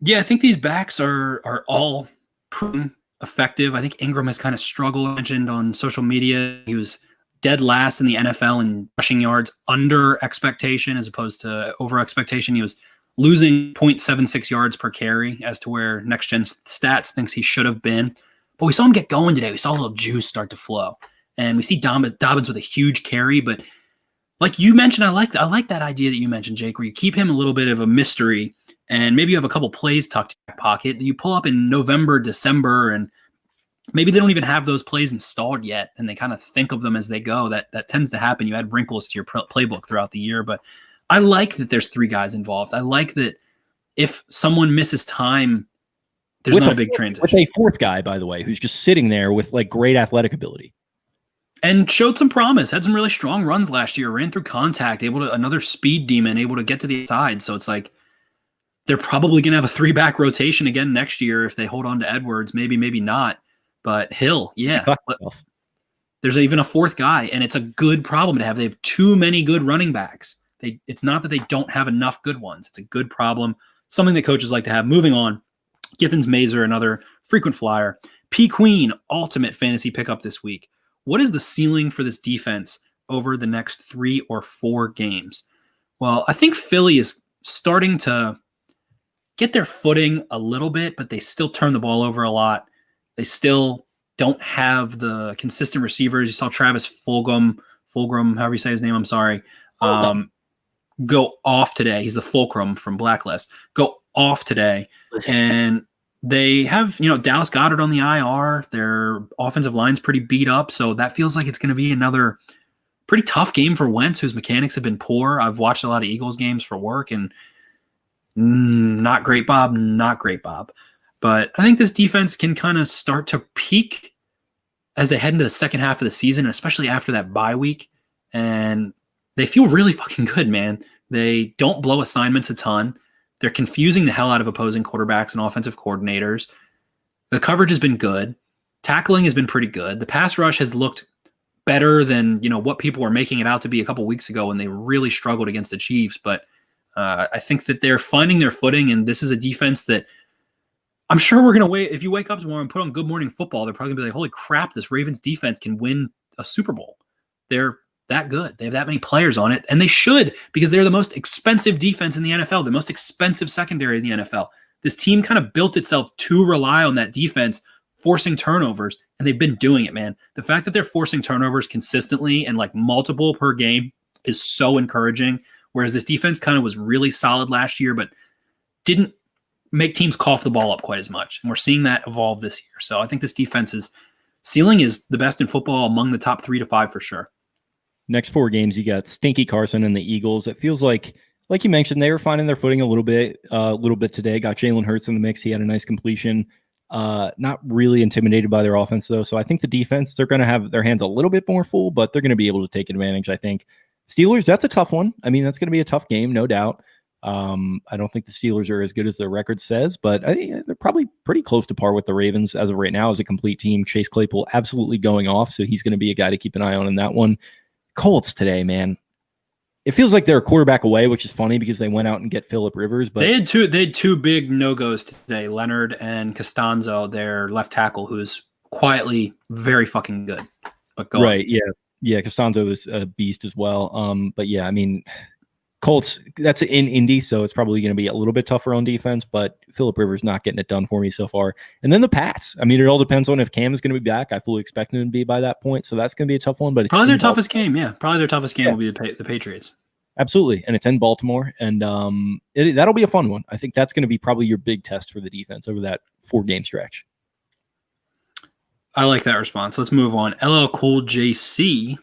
yeah, I think these backs are all proven effective. I think Ingram has kind of struggled. I mentioned on social media, he was dead last in the NFL in rushing yards under expectation as opposed to over expectation. He was losing 0.76 yards per carry as to where Next Gen Stats thinks he should have been. But we saw him get going today. We saw a little juice start to flow. And we see Dobbins with a huge carry. But like you mentioned, I like that idea that you mentioned, Jake, where you keep him a little bit of a mystery and maybe you have a couple plays tucked in your pocket that you pull up in November, December, and maybe they don't even have those plays installed yet, and they kind of think of them as they go. That tends to happen. You add wrinkles to your playbook throughout the year. But I like that there's three guys involved. I like that if someone misses time, there's not a big transition. With a fourth guy, by the way, who's just sitting there with like great athletic ability. And showed some promise, had some really strong runs last year, ran through contact, another speed demon, able to get to the side. So it's like they're probably going to have a 3-back rotation again next year if they hold on to Edwards, maybe not. But Hill, yeah. There's even a fourth guy, and it's a good problem to have. They have too many good running backs. It's not that they don't have enough good ones. It's a good problem, something that coaches like to have. Moving on, Githens Mazer, another frequent flyer. P. Queen, ultimate fantasy pickup this week. What is the ceiling for this defense over the next 3 or 4 games? Well, I think Philly is starting to get their footing a little bit, but they still turn the ball over a lot. They still don't have the consistent receivers. You saw Travis Fulgham, however you say his name, I'm sorry, go off today. He's the Fulcrum from Blacklist. Go off today. And they have, Dallas Goedert on the IR. Their offensive line's pretty beat up, so that feels like it's going to be another pretty tough game for Wentz, whose mechanics have been poor. I've watched a lot of Eagles games for work, and not great, Bob. But I think this defense can kind of start to peak as they head into the second half of the season, especially after that bye week. And they feel really fucking good, man. They don't blow assignments a ton. They're confusing the hell out of opposing quarterbacks and offensive coordinators. The coverage has been good. Tackling has been pretty good. The pass rush has looked better than what people were making it out to be a couple weeks ago when they really struggled against the Chiefs. But I think that they're finding their footing, and this is a defense that I'm sure we're going to wait. If you wake up tomorrow and put on Good Morning Football, they're probably going to be like, holy crap, this Ravens defense can win a Super Bowl. They're that good. They have that many players on it, and they should, because they're the most expensive defense in the NFL, the most expensive secondary in the NFL. This team kind of built itself to rely on that defense, forcing turnovers, and they've been doing it, man. The fact that they're forcing turnovers consistently and like multiple per game is so encouraging, whereas this defense kind of was really solid last year, but didn't make teams cough the ball up quite as much. And we're seeing that evolve this year. So I think this defense's ceiling is the best in football, among the top 3 to 5 for sure. Next 4 games, you got Stinky Carson and the Eagles. It feels like you mentioned, they were finding their footing a little bit today. Got Jalen Hurts in the mix. He had a nice completion. Not really intimidated by their offense, though. So I think the defense, they're going to have their hands a little bit more full, but they're going to be able to take advantage, I think. Steelers, that's a tough one. I mean, that's going to be a tough game, no doubt. I don't think the Steelers are as good as their record says, but I think they're probably pretty close to par with the Ravens as of right now as a complete team. Chase Claypool absolutely going off, so he's going to be a guy to keep an eye on in that one. Colts today, man. It feels like they're a quarterback away, which is funny because they went out and get Phillip Rivers. But they had two big no-goes today, Leonard and Costanzo, their left tackle, who's quietly very fucking good. But go on. Yeah. Costanzo is a beast as well. But yeah, I mean, Colts, that's in Indy, so it's probably going to be a little bit tougher on defense, but Phillip Rivers not getting it done for me so far. And then the Pats. I mean, it all depends on if Cam is going to be back. I fully expect him to be by that point, so that's going to be a tough one. But it's probably their toughest game, yeah. Probably their toughest game will be the Patriots. Absolutely, and it's in Baltimore, and that'll be a fun one. I think that's going to be probably your big test for the defense over that 4-game stretch. I like that response. Let's move on. LL Cool JC.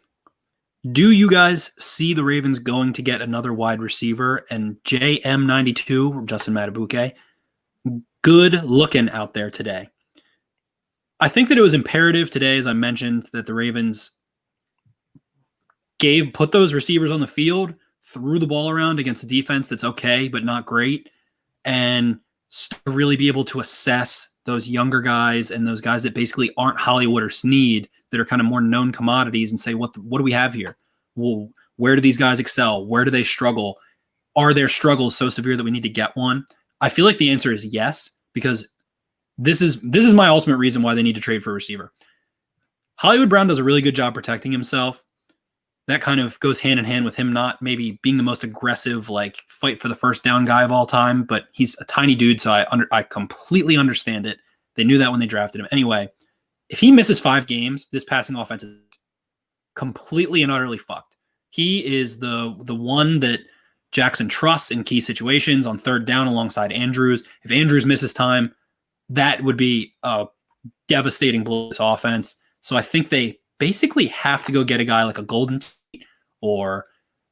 Do you guys see the Ravens going to get another wide receiver? And JM92, Justin Matabuke, good looking out there today. I think that it was imperative today, as I mentioned, that the Ravens put those receivers on the field, threw the ball around against a defense that's okay, but not great, and really be able to assess those younger guys and those guys that basically aren't Hollywood or Snead, that are kind of more known commodities, and say, what do we have here? Well, where do these guys excel? Where do they struggle? Are their struggles so severe that we need to get one? I feel like the answer is yes, because this is my ultimate reason why they need to trade for a receiver. Hollywood Brown does a really good job protecting himself. That kind of goes hand in hand with him not maybe being the most aggressive, like fight for the first down guy of all time, but he's a tiny dude, so I completely understand it. They knew that when they drafted him. Anyway, if he misses 5 games, this passing offense is completely and utterly fucked. He is the one that Jackson trusts in key situations on third down alongside Andrews. If Andrews misses time, that would be a devastating blow to this offense. So I think they basically have to go get a guy like a Golden Tate, or,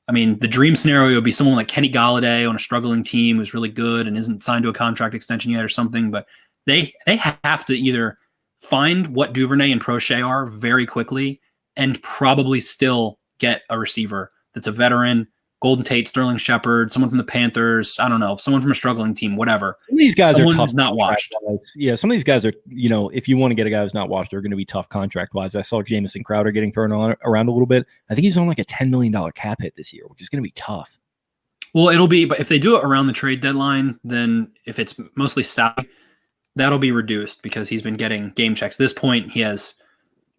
I mean, the dream scenario would be someone like Kenny Galladay on a struggling team who's really good and isn't signed to a contract extension yet or something, but they have to either find what Duvernay and Prochet are very quickly and probably still get a receiver that's a veteran, Golden Tate, Sterling Shepard, someone from the Panthers, I don't know, someone from a struggling team, whatever. Some of these guys someone are tough who's not washed. Yeah, some of these guys are, if you want to get a guy who's not washed, they're going to be tough contract-wise. I saw Jamison Crowder getting thrown around a little bit. I think he's on like a $10 million cap hit this year, which is going to be tough. Well, it'll be, but if they do it around the trade deadline, then if it's mostly salary, that'll be reduced because he's been getting game checks. At this point, he has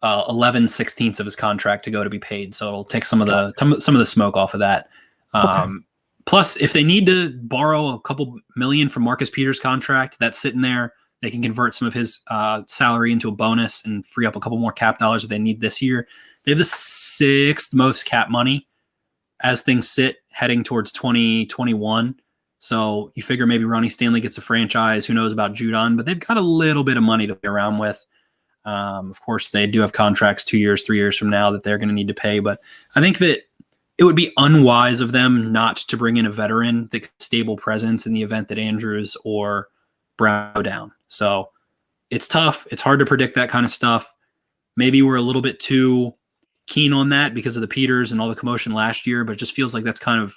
11/16 of his contract to go to be paid, so it'll take some of the smoke off of that. Okay. Plus, if they need to borrow a couple million from Marcus Peters' contract, that's sitting there. They can convert some of his salary into a bonus and free up a couple more cap dollars if they need this year. They have the 6th most cap money as things sit heading towards 2021. So you figure maybe Ronnie Stanley gets a franchise. Who knows about Judon? But they've got a little bit of money to play around with. Of course, they do have contracts 2 years, 3 years from now that they're going to need to pay. But I think that it would be unwise of them not to bring in a veteran that could stable presence in the event that Andrews or Brown go down. So it's tough. It's hard to predict that kind of stuff. Maybe we're a little bit too keen on that because of the Peters and all the commotion last year, but it just feels like that's kind of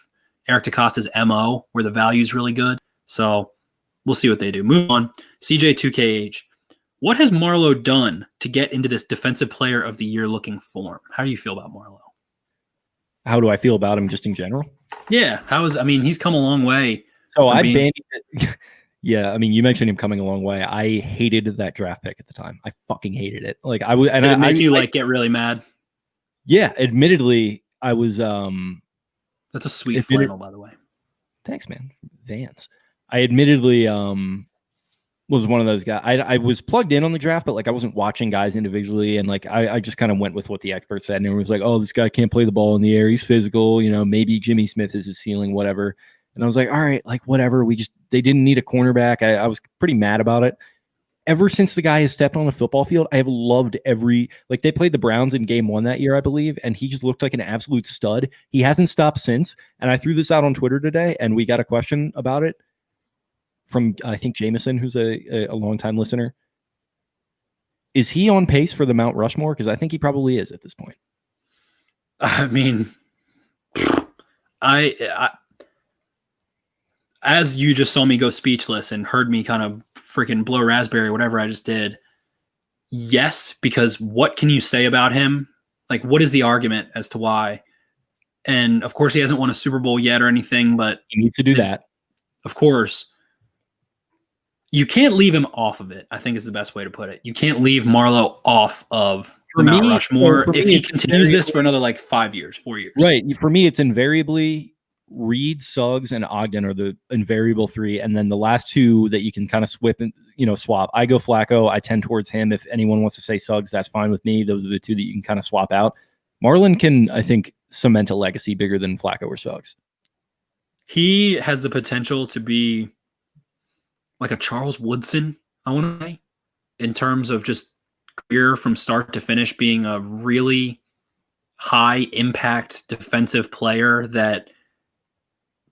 Eric DeCosta's MO, where the value is really good. So we'll see what they do. Move on. CJ2KH. What has Marlowe done to get into this defensive player of the year looking form? How do you feel about Marlowe? How do I feel about him just in general? Yeah. He's come a long way. So I bandied it. Yeah, I mean, you mentioned him coming a long way. I hated that draft pick at the time. I fucking hated it. Like I would, and did it make you get really mad? Yeah, admittedly, I was. That's a sweet flannel, by the way. Thanks, man. Vans. I admittedly was one of those guys. I was plugged in on the draft, but like I wasn't watching guys individually, and like I just kind of went with what the experts said, and everyone was like, "Oh, this guy can't play the ball in the air. He's physical. Maybe Jimmy Smith is his ceiling, whatever." And I was like, "All right, like whatever." They didn't need a cornerback. I was pretty mad about it. Ever since the guy has stepped on a football field, I have loved they played the Browns in game 1 that year, I believe, and he just looked like an absolute stud. He hasn't stopped since. And I threw this out on Twitter today, and we got a question about it from, I think, Jameson, who's a longtime listener. is he on pace for the Mount Rushmore? Because I think he probably is at this point. I mean, I as you just saw me go speechless and heard me kind of freaking blow raspberry, whatever I just did. Yes, because what can you say about him? Like, what is the argument as to why? And of course, he hasn't won a Super Bowl yet or anything, but He needs to do that. Of course, you can't leave him off of it, I think is the best way to put it. You can't leave Marlowe off of the Mount Rushmore if he continues this for another like 5 years, 4 years. Right. For me, it's invariably Reed, Suggs, and Ogden are the invariable three. And then the last two that you can kind of swap. I go Flacco. I tend towards him. If anyone wants to say Suggs, that's fine with me. Those are the two that you can kind of swap out. Marlon can, I think, cement a legacy bigger than Flacco or Suggs. He has the potential to be like a Charles Woodson, I want to say, in terms of just career from start to finish, being a really high impact defensive player that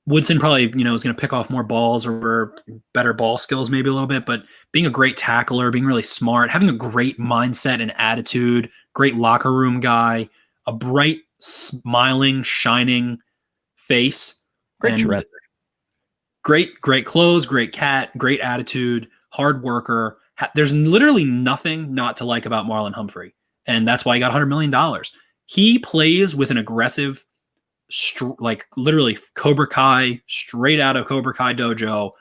Woodson probably, is going to pick off more balls or better ball skills maybe a little bit, but being a great tackler, being really smart, having a great mindset and attitude, great locker room guy, a bright, smiling, shining face. Great clothes, great cat, great attitude, hard worker. There's literally nothing not to like about Marlon Humphrey, and that's why he got $100 million. He plays with an aggressive, like literally Cobra Kai, straight out of Cobra Kai dojo,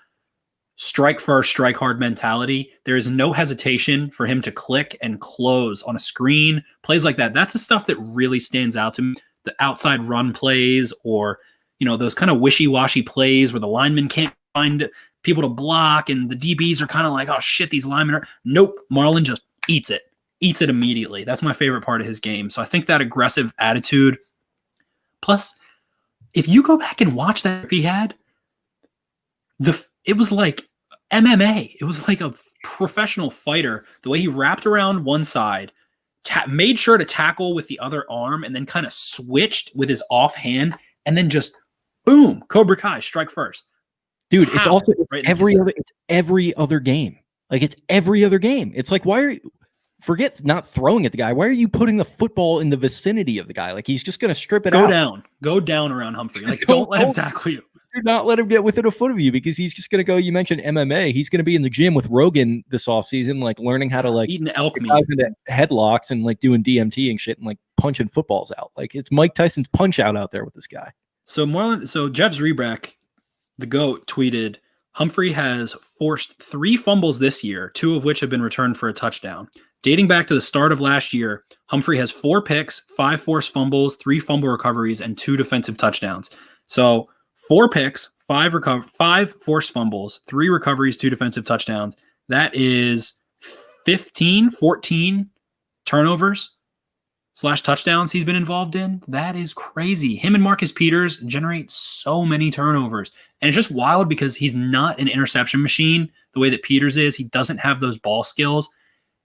strike first, strike hard mentality. There is no hesitation for him to click and close on a screen. Plays like that. That's the stuff that really stands out to me. The outside run plays, or those kind of wishy-washy plays where the linemen can't find people to block and the DBs are kind of like, oh shit, these linemen are. Nope. Marlon just eats it immediately. That's my favorite part of his game. So I think that aggressive attitude. Plus, if you go back and watch that he had, it was like MMA. It was like a professional fighter. The way he wrapped around one side, made sure to tackle with the other arm, and then kind of switched with his offhand, and then just boom, Cobra Kai, strike first. Dude, it's also every other game. Like, it's every other game. It's like, forget not throwing at the guy. Why are you putting the football in the vicinity of the guy? Like, he's just going to strip it out. Go down around Humphrey. Like, don't let him tackle you. Do not let him get within a foot of you, because he's just going to go. You mentioned MMA. He's going to be in the gym with Rogan this offseason, like learning how to like eating elk meat, into headlocks and like doing DMT and shit and like punching footballs out. Like, it's Mike Tyson's Punch Out there with this guy. So Jeff Zrebrack, the GOAT, tweeted, Humphrey has forced 3 fumbles this year, 2 of which have been returned for a touchdown. Dating back to the start of last year, Humphrey has 4 picks, 5 forced fumbles, 3 fumble recoveries, and 2 defensive touchdowns. So 4 picks, 5 forced fumbles, 3 recoveries, 2 defensive touchdowns. That is 14 turnovers / touchdowns he's been involved in. That is crazy. Him and Marcus Peters generate so many turnovers. And it's just wild because he's not an interception machine the way that Peters is. He doesn't have those ball skills.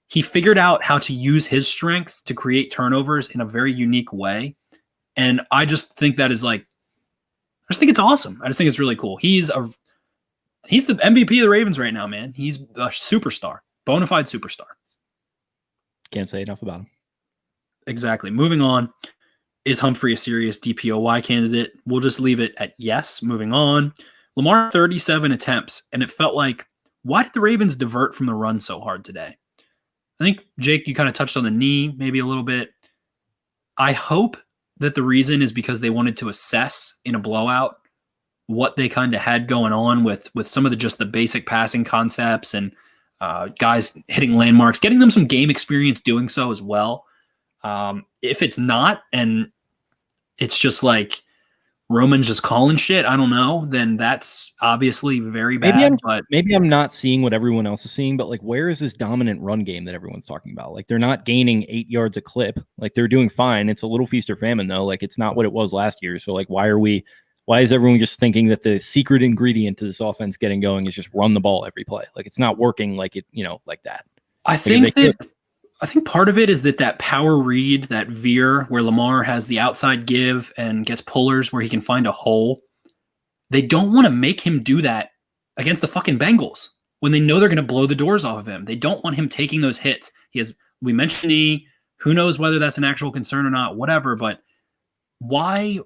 He figured out how to use his strengths to create turnovers in a very unique way. And I just think that is like, I just think it's awesome. I just think it's really cool. He's the MVP of the Ravens right now, man. He's a superstar, bona fide superstar. Can't say enough about him. Exactly. Moving on. Is Humphrey a serious DPOY candidate? We'll just leave it at yes. Moving on. Lamar, 37 attempts, and it felt like, why did the Ravens divert from the run so hard today? I think, Jake, you kind of touched on the knee maybe a little bit. I hope that the reason is because they wanted to assess in a blowout what they kind of had going on with some of the basic passing concepts and guys hitting landmarks, getting them some game experience doing so as well. If it's not, and it's just like Roman's just calling shit, I don't know, then that's obviously very bad. Maybe I'm not seeing what everyone else is seeing, but like, where is this dominant run game that everyone's talking about? Like, they're not gaining 8 yards a clip. Like, they're doing fine. It's a little feast or famine though. Like, it's not what it was last year. So like, why is everyone just thinking that the secret ingredient to this offense getting going is just run the ball every play? Like, it's not working like it, like that. I think part of it is that power read, that veer where Lamar has the outside give and gets pullers where he can find a hole. They don't want to make him do that against the fucking Bengals when they know they're going to blow the doors off of him. They don't want him taking those hits. He has We mentioned knee. Who knows whether that's an actual concern or not, whatever, but why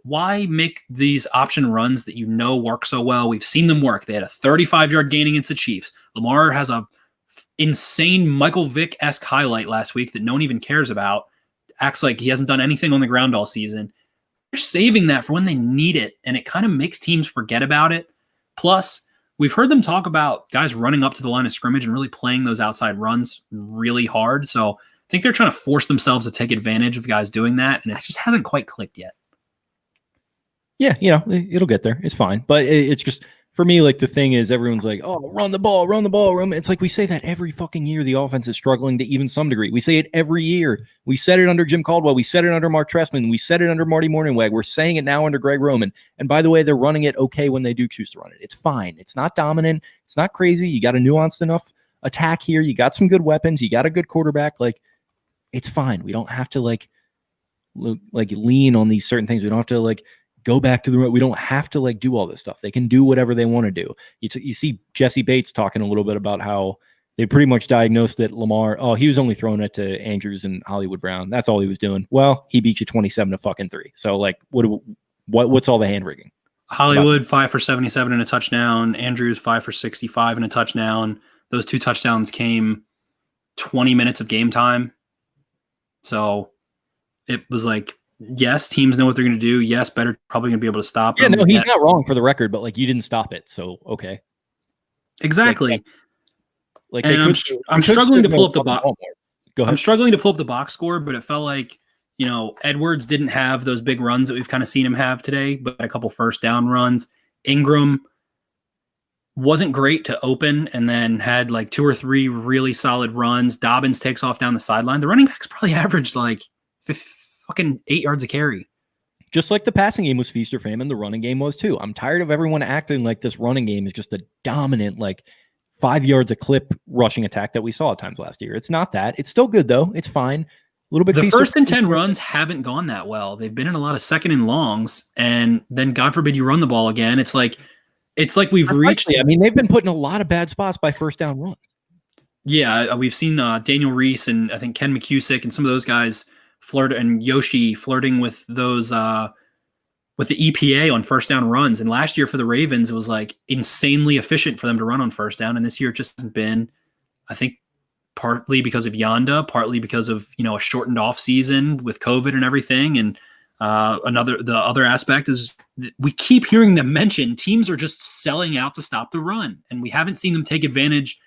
make these option runs that work so well? We've seen them work. They had a 35-yard gain against the Chiefs. Lamar has a insane Michael Vick-esque highlight last week that no one even cares about. Acts like he hasn't done anything on the ground all season. They're saving that for when they need it, and it kind of makes teams forget about it. Plus, we've heard them talk about guys running up to the line of scrimmage and really playing those outside runs really hard. So I think they're trying to force themselves to take advantage of guys doing that, and it just hasn't quite clicked yet. Yeah, it'll get there. It's fine. But it's just, for me, like, the thing is, everyone's like, oh, run the ball. It's like we say that every fucking year the offense is struggling to even some degree. We say it every year. We said it under Jim Caldwell. We said it under Mark Trestman. We said it under Marty Mornhinweg. We're saying it now under Greg Roman. And by the way, they're running it okay when they do choose to run it. It's fine. It's not dominant. It's not crazy. You got a nuanced enough attack here. You got some good weapons. You got a good quarterback. Like, it's fine. We don't have to lean on these certain things. We don't have to go back to we don't have to do all this stuff. They can do whatever they want to do. You see Jesse Bates talking a little bit about how they pretty much diagnosed that Lamar, he was only throwing it to Andrews and Hollywood Brown. That's all he was doing. Well, he beat you 27-3. So what's all the hand rigging? Hollywood 5 for 77 and a touchdown. Andrews 5 for 65 and a touchdown. Those 2 touchdowns came 20 minutes of game time. So it was yes, teams know what they're going to do. Yes, better probably going to be able to stop them. Yeah, no, he's not wrong for the record, but you didn't stop it, so okay. Exactly. I'm struggling to pull up the box. Go ahead. I'm struggling to pull up the box score, but it felt like Edwards didn't have those big runs that we've kind of seen him have today, but a couple first down runs. Ingram wasn't great to open, and then had 2 or 3 really solid runs. Dobbins takes off down the sideline. The running backs probably averaged fucking 8 yards a carry. Just like the passing game was feast or famine, the running game was too. I'm tired of everyone acting like this running game is just a dominant 5 yards a clip rushing attack that we saw at times last year. It's not that. It's still good though. It's fine. A little bit. The first and 10 runs haven't gone that well. They've been in a lot of second and longs, and then God forbid you run the ball again. It's like we've reached. I mean, they've been put in a lot of bad spots by first down runs. Yeah, we've seen Daniel Reese and I think Ken McCusick and some of those guys and Yoshi flirting with those with the EPA on first down runs. And last year for the Ravens, it was insanely efficient for them to run on first down. And this year it just hasn't been. I think partly because of Yanda, partly because of a shortened off season with COVID and everything. And the other aspect is we keep hearing them mention teams are just selling out to stop the run, and we haven't seen them take advantage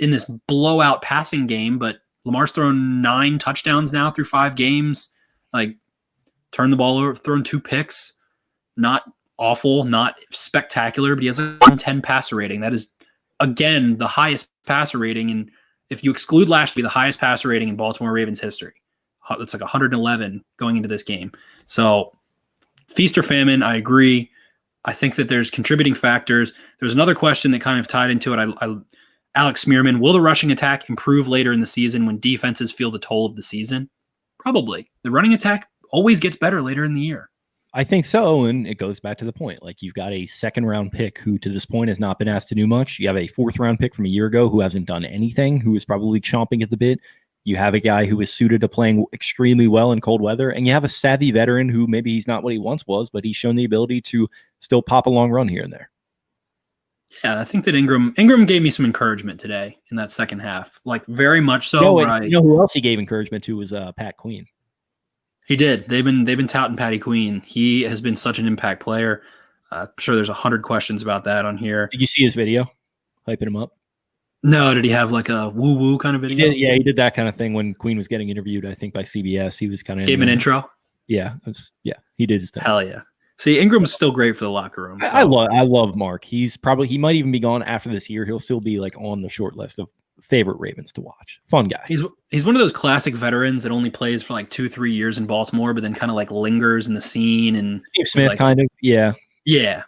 in this blowout passing game. But Lamar's thrown 9 touchdowns now through 5 games. Turned the ball over, thrown 2 picks. Not awful, not spectacular, but he has a 110 passer rating. That is, again, the highest passer rating. And if you exclude last year, the highest passer rating in Baltimore Ravens history. It's 111 going into this game. So feast or famine, I agree. I think that there's contributing factors. There's another question that kind of tied into it. Alex Smearman, will the rushing attack improve later in the season when defenses feel the toll of the season? Probably. The running attack always gets better later in the year. I think so, and it goes back to the point. You've got a second-round pick who, to this point, has not been asked to do much. You have a fourth-round pick from a year ago who hasn't done anything, who is probably chomping at the bit. You have a guy who is suited to playing extremely well in cold weather, and you have a savvy veteran who maybe he's not what he once was, but he's shown the ability to still pop a long run here and there. Yeah, I think that Ingram gave me some encouragement today in that second half, very much so. You know who else he gave encouragement to was Pat Queen. He did. They've been touting Patty Queen. He has been such an impact player. I'm sure there's 100 questions about that on here. Did you see his video, hyping him up? No, did he have a woo-woo kind of video? He did that kind of thing when Queen was getting interviewed, I think, by CBS. He was kind of... Gave him an intro? Yeah, he did his thing. Hell yeah. See, Ingram's still great for the locker room. So. I love Mark. He might even be gone after this year. He'll still be on the short list of favorite Ravens to watch. Fun guy. He's one of those classic veterans that only plays for 2-3 years in Baltimore, but then kind of lingers in the scene. And Steve Smith kind of, yeah. Yeah.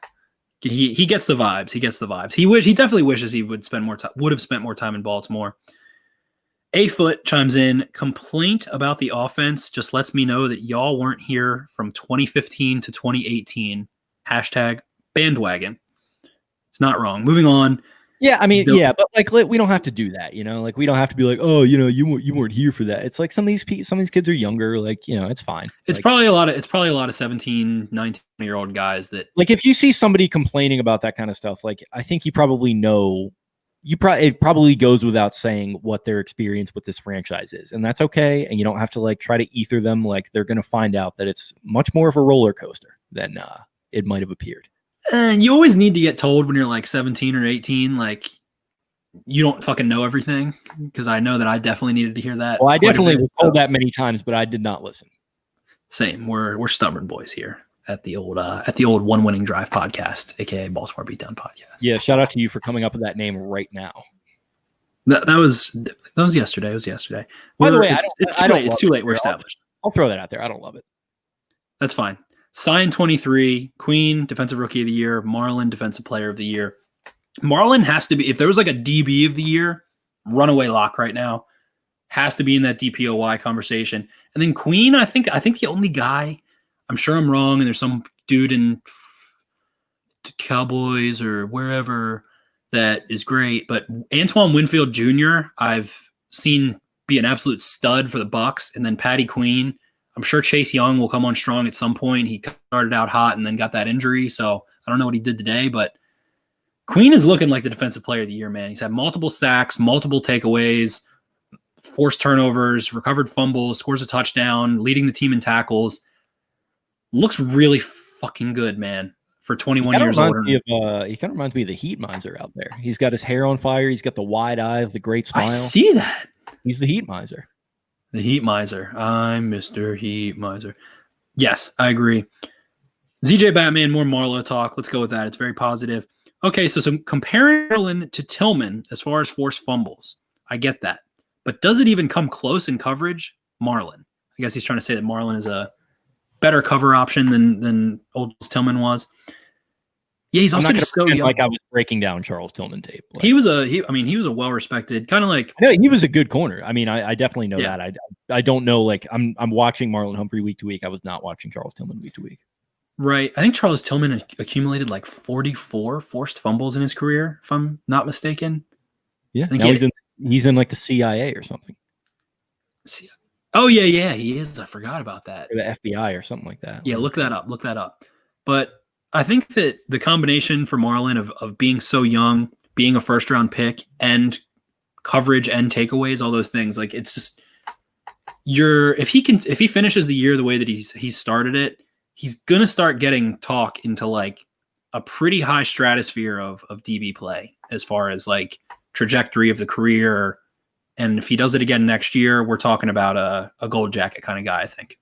He gets the vibes. He definitely wishes he would have spent more time in Baltimore. A-Foot chimes in, complaint about the offense just lets me know that y'all weren't here from 2015 to 2018. #bandwagon. It's not wrong. Moving on. Yeah, I mean, yeah, but like we don't have to do that, Like we don't have to be like, oh, you weren't here for that. It's like some of these kids are younger, like it's fine. It's like, probably a lot of 17, 19-year-old guys that like if you see somebody complaining about that kind of stuff, like I think you probably know it probably goes without saying what their experience with this franchise is, and that's okay. And you don't have to like try to ether them. Like they're going to find out that it's much more of a roller coaster than it might have appeared. And you always need to get told when you're like 17 or 18, like you don't fucking know everything. Because I know that I definitely needed to hear that. Well, I definitely was told that many times, but I did not listen. Same. We're stubborn boys here at the old One Winning Drive podcast, aka Baltimore Beatdown podcast. Yeah, shout out to you for coming up with that name right now. That was yesterday. It was yesterday. By the way, it's too late. We're established. I'll throw that out there. I don't love it. That's fine. Sign 23, Queen, Defensive Rookie of the Year, Marlon, Defensive Player of the Year. Marlon has to be, if there was like a DB of the year, runaway lock right now, has to be in that DPOY conversation. And then Queen, I think the only guy, I'm sure I'm wrong, and there's some dude in Cowboys or wherever that is great, but Antoine Winfield Jr., I've seen be an absolute stud for the Bucs, and then Patty Queen. I'm sure Chase Young will come on strong at some point. He started out hot and then got that injury, so I don't know what he did today, but Queen is looking like the Defensive Player of the Year, man. He's had multiple sacks, multiple takeaways, forced turnovers, recovered fumbles, scores a touchdown, leading the team in tackles. Looks really fucking good, man, for 21 years old. He kind of reminds me of the Heat Miser out there. He's got his hair on fire. He's got the wide eyes, the great smile. I see that. He's the Heat Miser. The Heat Miser. I'm Mr. Heat Miser. Yes, I agree. ZJ Batman, more Marlowe talk. Let's go with that. It's very positive. Okay, so comparing Marlon to Tillman as far as forced fumbles, I get that. But does it even come close in coverage? Marlon. I guess he's trying to say that Marlon is a better cover option than old Tillman was. Yeah, he's also just so young. Like I was breaking down Charles Tillman tape. Like, he was a well-respected, kind of like. No, he was a good corner. I mean, I definitely know that. I don't know. Like I'm watching Marlon Humphrey week to week. I was not watching Charles Tillman week to week. Right. I think Charles Tillman accumulated like 44 forced fumbles in his career, if I'm not mistaken. Yeah. Now he's in like the CIA or something. Oh yeah, he is. I forgot about that. Or the FBI or something like that. Yeah, look that up. But I think that the combination for Marlon of being so young, being a first round pick, and coverage and takeaways, all those things, like it's just if he finishes the year the way that he started it, he's gonna start getting talk into like a pretty high stratosphere of DB play as far as like trajectory of the career. And if he does it again next year, we're talking about a gold jacket kind of guy, I think.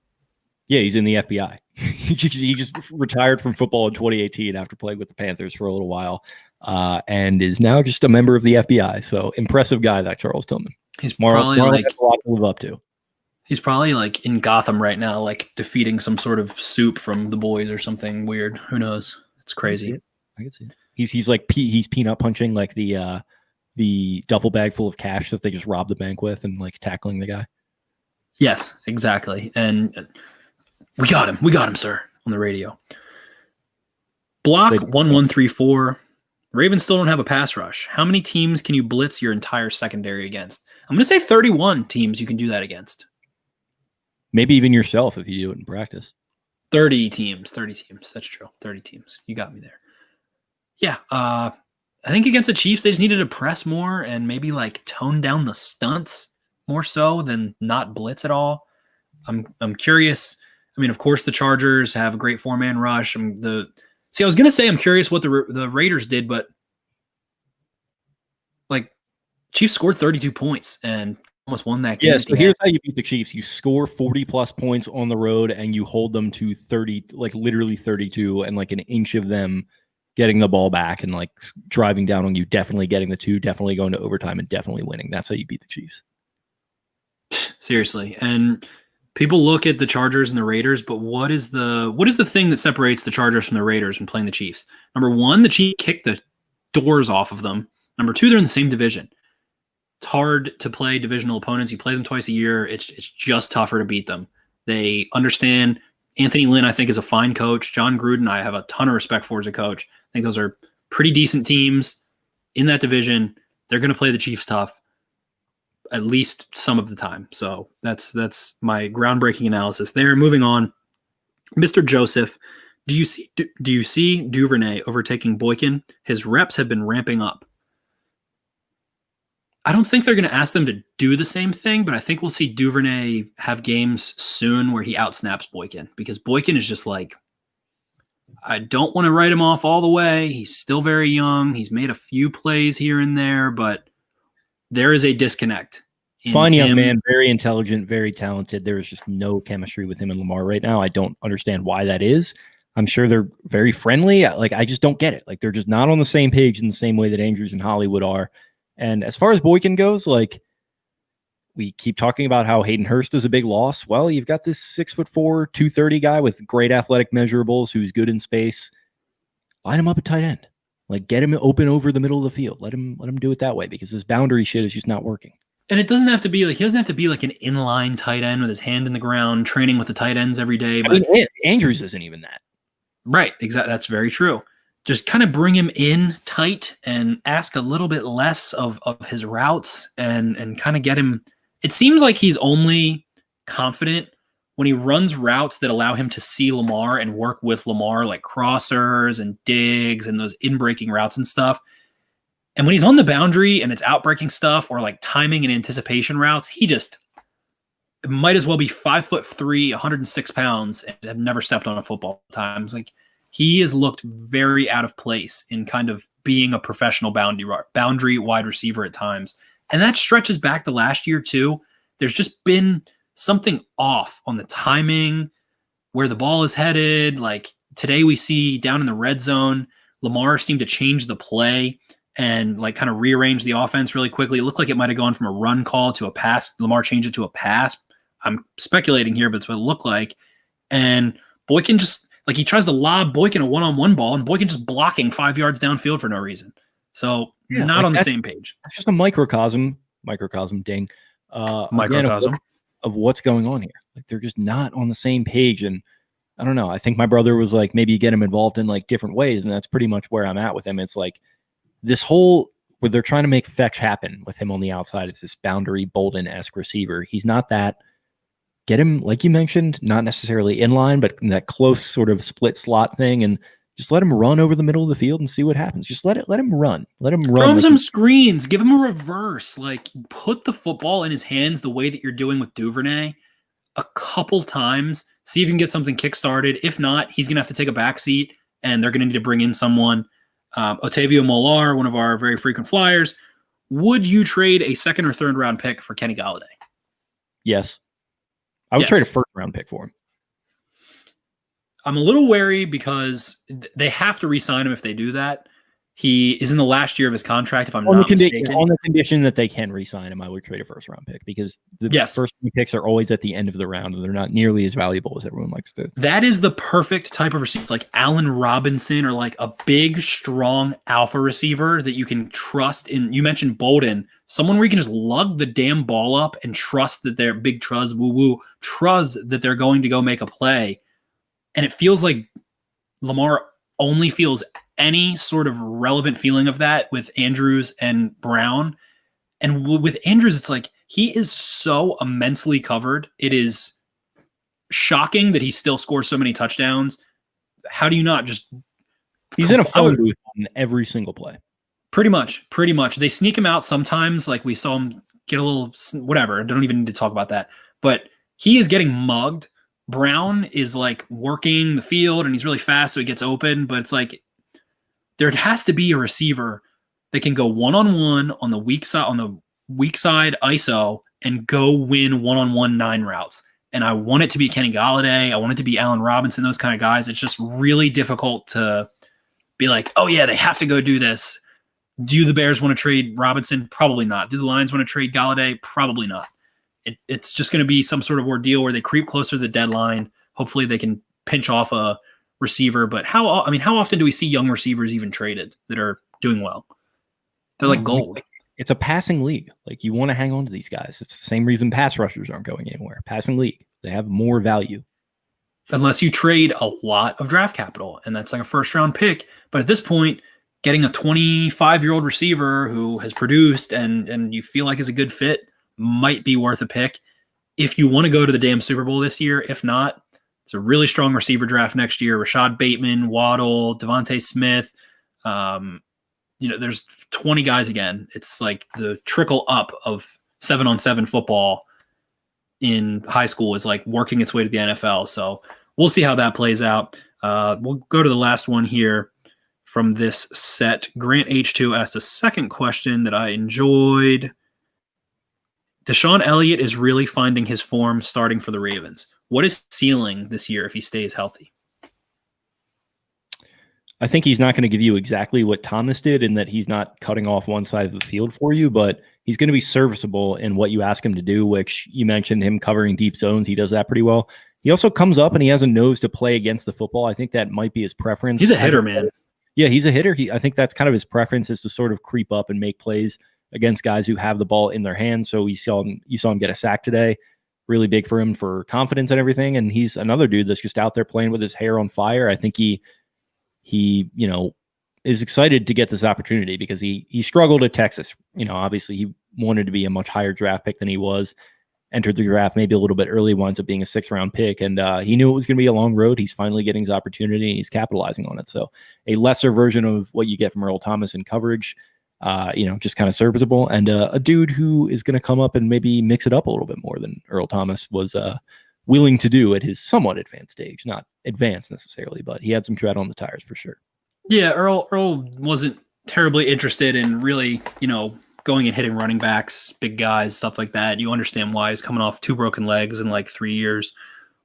Yeah, he's in the FBI. he just retired from football in 2018 after playing with the Panthers for a little while, and is now just a member of the FBI. So impressive guy, that Charles Tillman. He's probably like a lot to live up to. He's probably like in Gotham right now, like defeating some sort of soup from The Boys or something weird. Who knows? It's crazy. I can see it. He's like he's peanut punching like the duffel bag full of cash that they just robbed the bank with and like tackling the guy. Yes, exactly. And we got him, sir, on the radio. Block 1134. Ravens still don't have a pass rush. How many teams can you blitz your entire secondary against? I'm going to say 31 teams you can do that against. Maybe even yourself if you do it in practice. 30 teams. That's true. 30 teams. You got me there. Yeah. I think against the Chiefs, they just needed to press more and maybe like tone down the stunts more so than not blitz at all. I'm curious. I mean, of course, the Chargers have a great 4-man rush. I was going to say I'm curious what the Raiders did, but like Chiefs scored 32 points and almost won that game. Yeah, so here's how you beat the Chiefs. You score 40-plus points on the road, and you hold them to 30, like literally 32, and like an inch of them getting the ball back and like driving down on you, definitely getting the 2, definitely going to overtime, and definitely winning. That's how you beat the Chiefs. Seriously. And people look at the Chargers and the Raiders, but what is the thing that separates the Chargers from the Raiders when playing the Chiefs? Number one, the Chiefs kick the doors off of them. Number two, they're in the same division. It's hard to play divisional opponents. You play them twice a year. It's just tougher to beat them. They understand. Anthony Lynn, I think, is a fine coach. John Gruden, I have a ton of respect for as a coach. I think those are pretty decent teams. in that division. They're going to play the Chiefs tough at least some of the time. So that's my groundbreaking analysis there. Moving on, Mr. Joseph, do you see Duvernay overtaking Boykin? His reps have been ramping up. I don't think they're going to ask them to do the same thing, but I think we'll see Duvernay have games soon where he outsnaps Boykin, because Boykin is just like, I don't want to write him off all the way. He's still very young. He's made a few plays here and there, but there is a disconnect. Fine young man, very intelligent, very talented. There is just no chemistry with him and Lamar right now. I don't understand why that is. I'm sure they're very friendly. Like, I just don't get it. Like, they're just not on the same page in the same way that Andrews and Hollywood are. And as far as Boykin goes, like, we keep talking about how Hayden Hurst is a big loss. Well, you've got this 6'4", 230 guy with great athletic measurables who's good in space. Line him up at tight end. Like, get him open over the middle of the field. Let him do it that way, because this boundary shit is just not working. And it doesn't have to be like, he doesn't have to be like an inline tight end with his hand in the ground, training with the tight ends every day. But I mean, Andrews isn't even that. Right, exactly. That's very true. Just kind of bring him in tight and ask a little bit less of his routes and kind of get him. It seems like he's only confident when he runs routes that allow him to see Lamar and work with Lamar, like crossers and digs and those in-breaking routes and stuff. And when he's on the boundary and it's out-breaking stuff or like timing and anticipation routes, he just might as well be 5'3", 106 pounds and have never stepped on a football times. Like, he has looked very out of place in kind of being a professional boundary wide receiver at times. And that stretches back to last year too. There's just been something off on the timing, where the ball is headed. Like, today we see down in the red zone, Lamar seemed to change the play and like kind of rearrange the offense really quickly. It looked like it might have gone from a run call to a pass. Lamar changed it to a pass. I'm speculating here, but it's what it looked like. And Boykin just, like, he tries to lob Boykin a one-on-one ball, and Boykin just blocking 5 yards downfield for no reason. So not on the same page. It's just a microcosm ding. Microcosm again, of what's going on here. Like, they're just not on the same page. And I don't know. I think my brother was like, maybe get him involved in like different ways. And that's pretty much where I'm at with him. It's like this whole, where they're trying to make fetch happen with him on the outside. It's this boundary Bolden-esque receiver. He's not that. Get him, like you mentioned, not necessarily in line, but in that close sort of split slot thing, and just let him run over the middle of the field and see what happens. Just let him run. Let him run. Throw him some screens. Give him a reverse. Like, put the football in his hands the way that you're doing with Duvernay a couple times. See if you can get something kick-started. If not, he's going to have to take a back seat, and they're going to need to bring in someone. Otavio Molar, one of our very frequent flyers. Would you trade a second or third round pick for Kenny Golladay? Yes. I would trade a first round pick for him. I'm a little wary because they have to re-sign him if they do that. He is in the last year of his contract, if I'm not mistaken. On the condition that they can re-sign him, I would trade a first round pick, because the first few picks are always at the end of the round, and they're not nearly as valuable as everyone likes to. That is the perfect type of receiver. It's like Allen Robinson, or like a big, strong alpha receiver that you can trust in. You mentioned Bolden, someone where you can just lug the damn ball up and trust that they're big trust that they're going to go make a play. And it feels like Lamar only feels any sort of relevant feeling of that with Andrews and Brown. And with Andrews, it's like he is so immensely covered. It is shocking that he still scores so many touchdowns. How do you not just... He's in a phone booth on every single play. Pretty much. They sneak him out sometimes. Like, we saw him get a little... Whatever. I don't even need to talk about that. But he is getting mugged. Brown is like working the field, and he's really fast, so he gets open. But it's like, there has to be a receiver that can go one-on-one on the weak side ISO and go win one-on-one 9 routes. And I want it to be Kenny Golladay. I want it to be Allen Robinson, those kind of guys. It's just really difficult to be like, oh yeah, they have to go do this. Do the Bears want to trade Robinson? Probably not. Do the Lions want to trade Golladay? Probably not. It's just going to be some sort of ordeal where they creep closer to the deadline. Hopefully they can pinch off a receiver. But how often do we see young receivers even traded that are doing well? They're like gold. It's a passing league. Like, you want to hang on to these guys. It's the same reason pass rushers aren't going anywhere. Passing league. They have more value. Unless you trade a lot of draft capital, and that's like a first round pick. But at this point, getting a 25-year-old receiver who has produced and you feel like is a good fit might be worth a pick if you want to go to the damn Super Bowl this year. If not, it's a really strong receiver draft next year. Rashad Bateman, Waddle, Devontae Smith. There's 20 guys again. It's like the trickle up of 7-on-7 football in high school is like working its way to the NFL. So we'll see how that plays out. We'll go to the last one here from this set. Grant H2 asked a second question that I enjoyed. Deshaun Elliott is really finding his form starting for the Ravens. What is ceiling this year if he stays healthy? I think he's not going to give you exactly what Thomas did in that he's not cutting off one side of the field for you, but he's going to be serviceable in what you ask him to do, which you mentioned him covering deep zones. He does that pretty well. He also comes up and he has a nose to play against the football. I think that might be his preference. He's a hitter, man. Yeah, he's a hitter. I think that's kind of his preference, is to sort of creep up and make plays against guys who have the ball in their hands. So you saw him get a sack today. Really big for him for confidence and everything. And he's another dude that's just out there playing with his hair on fire. I think he is excited to get this opportunity because he struggled at Texas. Obviously he wanted to be a much higher draft pick than he was. Entered the draft maybe a little bit early, winds up being a 6th-round pick, and he knew it was going to be a long road. He's finally getting his opportunity, and he's capitalizing on it. So a lesser version of what you get from Earl Thomas in coverage, just kind of serviceable, and a dude who is going to come up and maybe mix it up a little bit more than Earl Thomas was willing to do at his somewhat advanced stage. Not advanced necessarily, but he had some tread on the tires for sure. Yeah, Earl wasn't terribly interested in really, going and hitting running backs, big guys, stuff like that. You understand why. He's coming off 2 broken legs in like 3 years.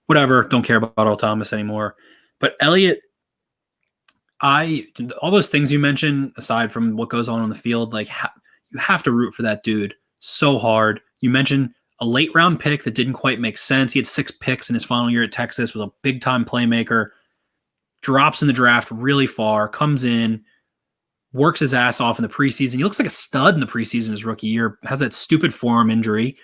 Whatever. Don't care about Earl Thomas anymore. But Elliott, all those things you mentioned, aside from what goes on the field, like you have to root for that dude so hard. You mentioned a late round pick that didn't quite make sense. He had 6 picks in his final year at Texas, was a big time playmaker, drops in the draft really far, comes in, works his ass off in the preseason. He looks like a stud in the preseason his rookie year, has that stupid forearm injury,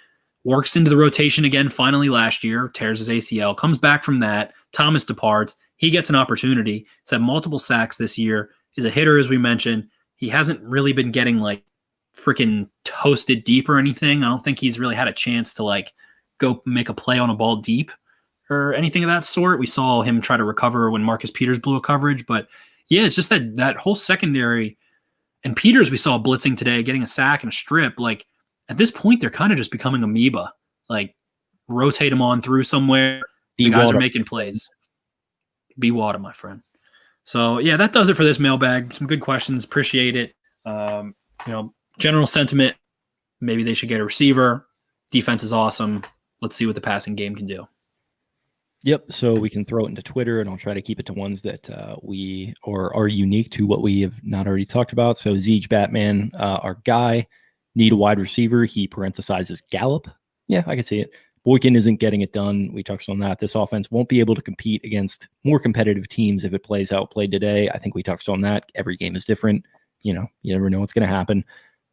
works into the rotation again finally last year, tears his ACL, comes back from that. Thomas departs. He gets an opportunity. He's had multiple sacks this year. He's a hitter, as we mentioned. He hasn't really been getting like freaking toasted deep or anything. I don't think he's really had a chance to like go make a play on a ball deep or anything of that sort. We saw him try to recover when Marcus Peters blew a coverage, but yeah, it's just that whole secondary. And Peters, we saw blitzing today, getting a sack and a strip. Like at this point, they're kind of just becoming amoeba. Like rotate them on through somewhere. The guys are making plays. Be water, my friend. So yeah, that does it for this mailbag. Some good questions. Appreciate it. General sentiment, maybe they should get a receiver. Defense is awesome. Let's see what the passing game can do. Yep. So we can throw it into Twitter, and I'll try to keep it to ones that we or are unique to what we have not already talked about. So Zeej Batman, our guy, need a wide receiver. He parenthesizes Gallup. Yeah, I can see it. Boykin isn't getting it done. We touched on that. This offense won't be able to compete against more competitive teams if it plays how it played today. I think we touched on that. Every game is different. You never know what's going to happen.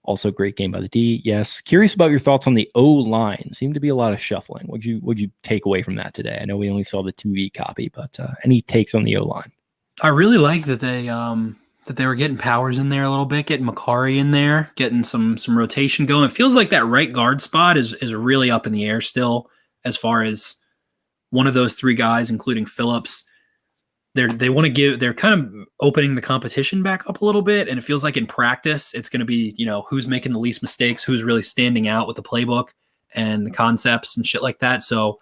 Also, great game by the D. Yes. Curious about your thoughts on the O-line. Seemed to be a lot of shuffling. What'd you take away from that today? I know we only saw the TV copy, but any takes on the O-line? I really like that they were getting Powers in there a little bit, getting Makari in there, getting some rotation going. It feels like that right guard spot is really up in the air still, as far as one of those 3 guys, including Phillips. They're kind of opening the competition back up a little bit, and it feels like in practice it's going to be, who's making the least mistakes, who's really standing out with the playbook and the concepts and shit like that. So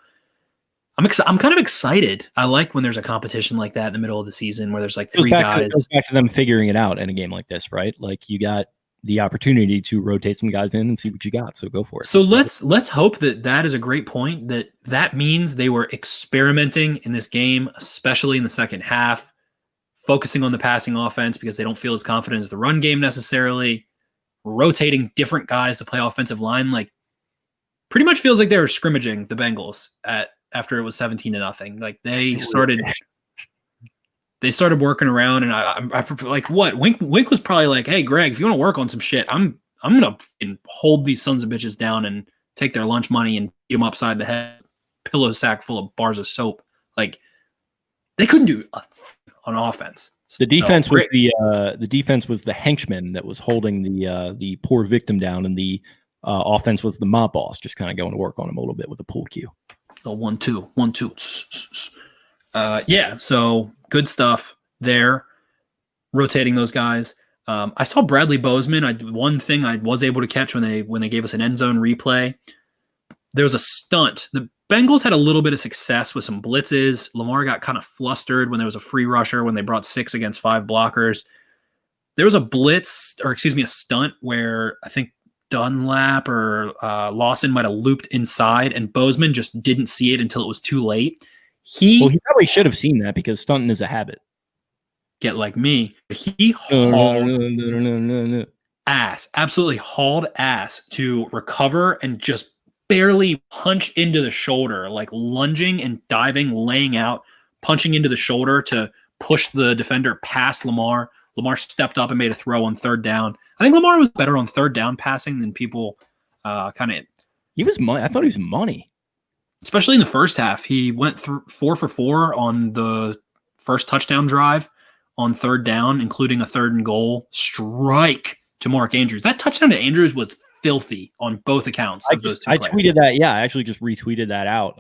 I'm kind of excited. I like when there's a competition like that in the middle of the season where there's like 3 guys. It goes back to them figuring it out in a game like this, right? Like you got the opportunity to rotate some guys in and see what you got. So go for it. So let's hope that is a great point. That means they were experimenting in this game, especially in the second half, focusing on the passing offense because they don't feel as confident as the run game necessarily, rotating different guys to play offensive line. Like pretty much feels like they were scrimmaging the Bengals after it was 17-0. Like they started working around, and I like what Wink was probably like, "Hey, Greg, if you want to work on some shit, I'm gonna hold these sons of bitches down and take their lunch money and beat them upside the head, pillow sack full of bars of soap." Like they couldn't do on offense. The defense So, was the defense was the henchman that was holding the poor victim down, and the offense was the mob boss, just kind of going to work on him a little bit with a pool cue. a 1-2, 1-2. Yeah, so good stuff there. Rotating those guys. I saw Bradley Bozeman. One thing I was able to catch when they gave us an end zone replay, there was a stunt. The Bengals had a little bit of success with some blitzes. Lamar got kind of flustered when there was a free rusher when they brought 6 against 5 blockers. There was a stunt where I think Dunlap or Lawson might have looped inside, and Bozeman just didn't see it until it was too late. He probably should have seen that because stunting is a habit. Get like me. He hauled ass, absolutely hauled ass to recover and just barely punch into the shoulder, like lunging and diving, laying out, punching into the shoulder to push the defender past Lamar. Lamar stepped up and made a throw on 3rd down. I think Lamar was better on 3rd down passing than people kind of. He was money. I thought he was money. Especially in the first half. He went through 4 for 4 on the first touchdown drive on 3rd down, including a 3rd and goal strike to Mark Andrews. That touchdown to Andrews was filthy on both accounts. I tweeted that. Yeah, I actually just retweeted that out.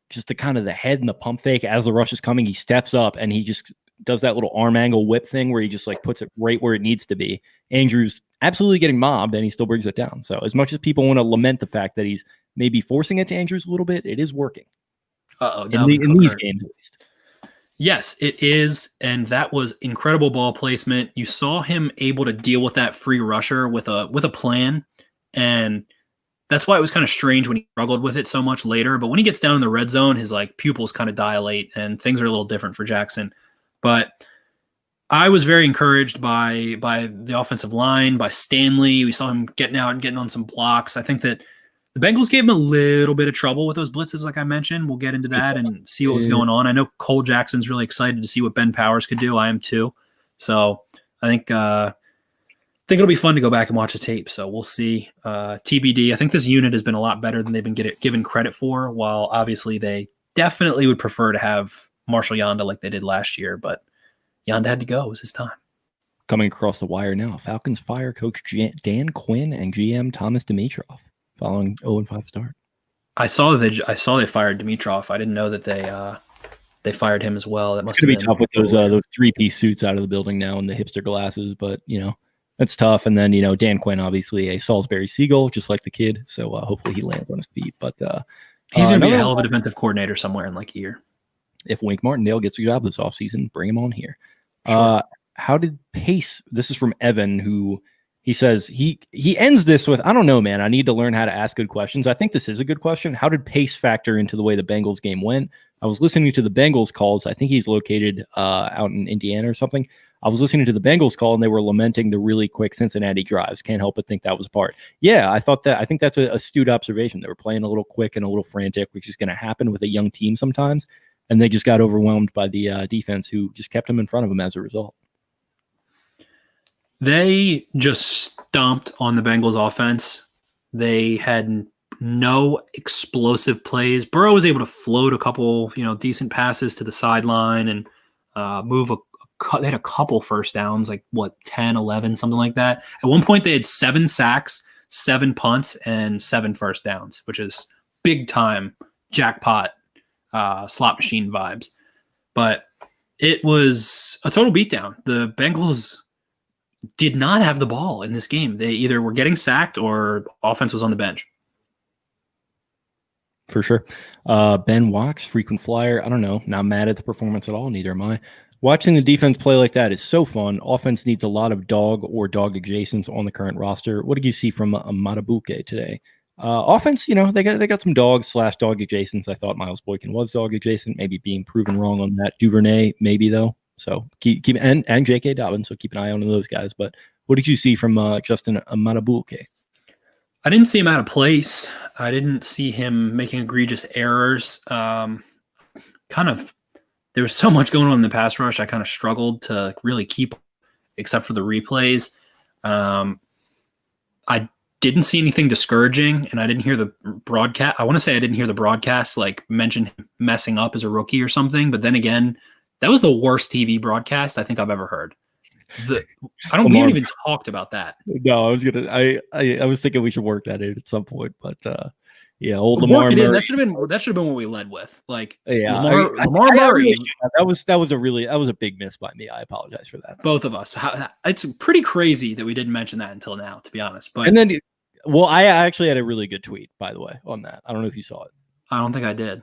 Just the kind of the head and the pump fake as the rush is coming. He steps up and he just does that little arm angle whip thing where he just like puts it right where it needs to be. Andrews absolutely getting mobbed and he still brings it down. So as much as people want to lament the fact that he's maybe forcing it to Andrews a little bit, it is working. In these games at least. Yes, it is, and that was incredible ball placement. You saw him able to deal with that free rusher with a plan, and that's why it was kind of strange when he struggled with it so much later. But when he gets down in the red zone, his like pupils kind of dilate, and things are a little different for Jackson. But I was very encouraged by the offensive line, by Stanley. We saw him getting out and getting on some blocks. I think that the Bengals gave him a little bit of trouble with those blitzes, like I mentioned. We'll get into that and see what was going on. I know Cole Jackson's really excited to see what Ben Powers could do. I am too. So I think it'll be fun to go back and watch the tape. So we'll see. TBD. I think this unit has been a lot better than they've been given credit for, while obviously they definitely would prefer to have Marshall Yanda like they did last year, but Yanda had to go. It was his time. Coming across the wire now, Falcons fire coach Dan Quinn and GM Thomas Dimitroff following 0-5 start. I saw they fired Dimitroff. I didn't know that they fired him as well. That must be tough with those 3-piece suits out of the building now and the hipster glasses, but that's tough. And then Dan Quinn, obviously a Salisbury Seagull, just like the kid. So hopefully he lands on his feet. But he's going to be a hell of a defensive coordinator somewhere in like a year. If Wink Martindale gets a job this offseason, bring him on here. Sure. How did Pace? This is from Evan, who he says he ends this with, I don't know, man. I need to learn how to ask good questions. I think this is a good question. How did Pace factor into the way the Bengals game went? I was listening to the Bengals calls. I think he's located out in Indiana or something. I was listening to the Bengals call and they were lamenting the really quick Cincinnati drives. Can't help but think that was a part. Yeah, I think that's an astute observation. They were playing a little quick and a little frantic, which is going to happen with a young team sometimes. And they just got overwhelmed by the defense, who just kept them in front of them as a result. They just stomped on the Bengals offense. They had no explosive plays. Burrow was able to float a couple, decent passes to the sideline and move they had a couple first downs, like 10, 11, something like that. At one point they had 7 sacks, 7 punts, and 7 first downs, which is big time jackpot slot machine vibes. But it was a total beatdown. The Bengals did not have the ball in this game. They either were getting sacked or offense was on the bench. For sure. Ben Wax, frequent flyer. I don't know. Not mad at the performance at all. Neither am I. Watching the defense play like that is so fun. Offense needs a lot of dog or dog adjacents on the current roster. What did you see from Matabuke today? Offense, they got some dogs / dog adjacents. I thought Miles Boykin was dog adjacent, maybe being proven wrong on that. Duvernay, maybe though. So keep and J.K. Dobbins. So keep an eye on those guys. But what did you see from Justin Matabuke? I didn't see him out of place. I didn't see him making egregious errors. There was so much going on in the pass rush. I kind of struggled to really keep, except for the replays. I didn't see anything discouraging, and I didn't hear the broadcast. I want to say I didn't hear the broadcast like mention him messing up as a rookie or something. But then again, That was the worst TV broadcast I think I've ever heard. We haven't even talked about that. No, I was thinking we should work that in at some point, but yeah, old Work Lamar it in. Murray. That should have been what we led with. Like, Yeah, Lamar Murray. That was a big miss by me. I apologize for that. Both of us. It's pretty crazy that we didn't mention that until now, to be honest. But and then, well, I actually had a really good tweet, by the way, on that. I don't know if you saw it. I don't think I did.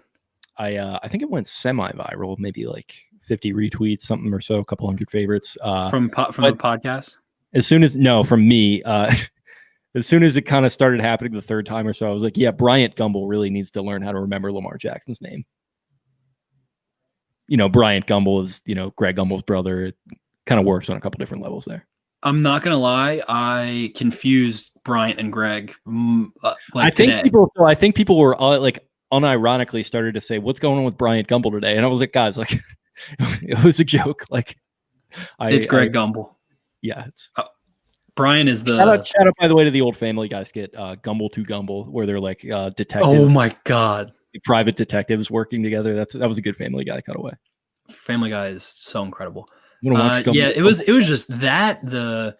I think it went semi-viral, maybe like 50 retweets, something or so, a couple hundred favorites. From the podcast? From me. As soon as it kind of started happening the third time or so, I was like, yeah, Bryant Gumbel really needs to learn how to remember Lamar Jackson's name. Bryant Gumbel is, Greg Gumbel's brother. It kind of works on a couple different levels there. I'm not going to lie. I confused Bryant and Greg. I think people were unironically started to say, what's going on with Bryant Gumbel today? And I was like, guys, like, it was a joke. Like, it's Greg Gumbel. Yeah. Brian is the shout out by the way to the old Family Guy skit, Gumbel to Gumbel, where they're like detectives. Oh my God. Private detectives working together. That was a good Family Guy cutaway. Family Guy is so incredible. Yeah, it was just that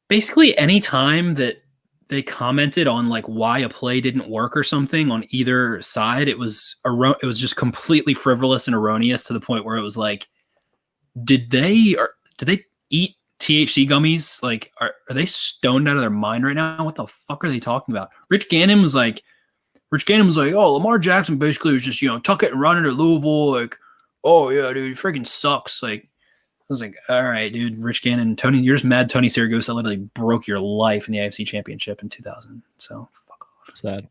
basically any time that they commented on like why a play didn't work or something on either side, it was just completely frivolous and erroneous to the point where it was like, did they eat THC gummies? Like, are they stoned out of their mind right now? What the fuck are they talking about? Rich Gannon was like, oh, Lamar Jackson basically was just, tuck it and run it at Louisville. Like, oh yeah, dude, he freaking sucks. Like, I was like, all right, dude, Rich Gannon, Tony, you're just mad Tony Siragusa literally broke your life in the AFC Championship in 2000. So fuck off. Sad.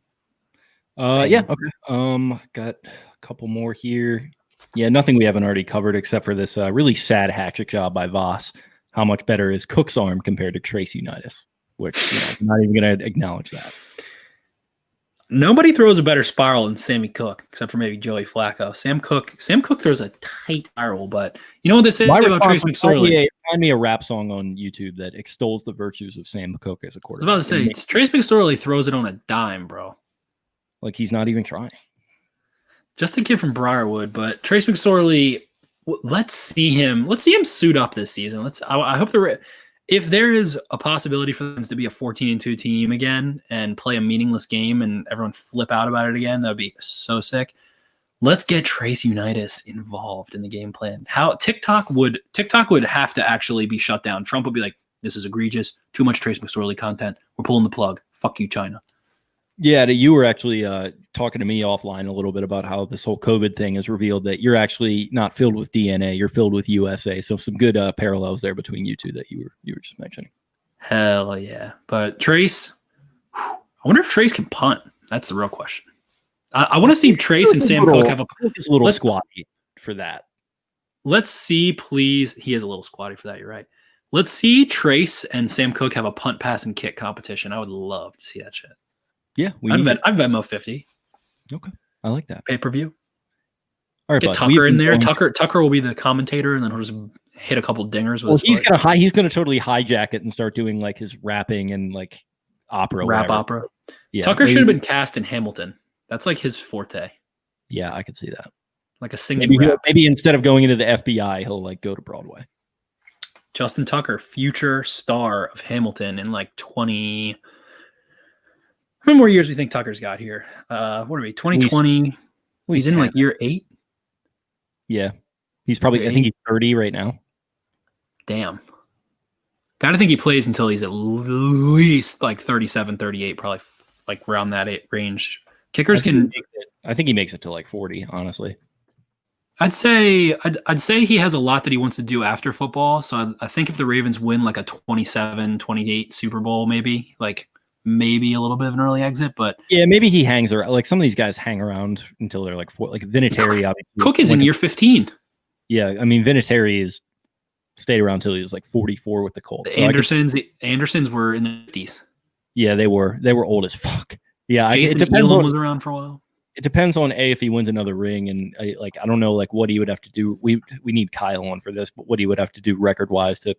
Yeah, okay. Got a couple more here. Yeah, nothing we haven't already covered except for this really sad hatchet job by Voss. How much better is Cook's arm compared to Trace Unitas? Which, I'm not even going to acknowledge that. Nobody throws a better spiral than Sammy Cook, except for maybe Joey Flacco. Sam Cook throws a tight spiral, but you know what they say about Trace McSorley? Find me a rap song on YouTube that extols the virtues of Sam Cook as a quarterback. I was about to say, Trace McSorley throws it on a dime, bro. Like he's not even trying. Just a kid from Briarwood, but Trace McSorley, let's see him suit up this season. I hope if there is a possibility for them to be a 14-2 team again and play a meaningless game and everyone flip out about it again, that would be so sick. Let's get Trace Unitas involved in the game plan. How TikTok would have to actually be shut down. Trump would be like, this is egregious. Too much Trace McSorley content. We're pulling the plug. Fuck you, China. Yeah, you were actually talking to me offline a little bit about how this whole COVID thing has revealed that you're actually not filled with DNA, you're filled with USA. So some good parallels there between you two that you were just mentioning. Hell yeah. But Trace, I wonder if Trace can punt. That's the real question. I want to see Trace and Sam Cook have a little squatty for that. Let's see, please. He is a little squatty for that. You're right. Let's see Trace and Sam Cook have a punt, pass, and kick competition. I would love to see that shit. Yeah, I'd Venmo 50. Okay, I like that. Pay-per-view. All right, get Tucker in there. Tucker will be the commentator, and then he'll just hit a couple dingers with. Well, he's gonna totally hijack it and start doing like his rapping and like opera. Opera. Yeah, Tucker should have been cast in Hamilton. That's like his forte. Yeah, I could see that. Like a singing rap. Maybe instead of going into the FBI, he'll like go to Broadway. Justin Tucker, future star of Hamilton in like 20. How many more years do we think Tucker's got here? What are we? 2020. He's in like year 8. Yeah, he's probably. I think he's 30 right now. Damn. Gotta think he plays until he's at least like 37, 38, probably like around that range. Kickers I think he makes it to like 40, honestly. I'd say he has a lot that he wants to do after football. So I think if the Ravens win like a 27, 28 Super Bowl, maybe a little bit of an early exit, but yeah, maybe he hangs around. Like some of these guys hang around until they're like Vinatieri. Cook is in year 15. Yeah, I mean Vinatieri is stayed around until he was like 44 with the Colts. So Andersons were in the 50s. Yeah, they were old as fuck. Yeah, Jason McMillan was around for a while. It depends on if he wins another ring, and I don't know like what he would have to do. We need Kyle on for this, but what he would have to do record wise to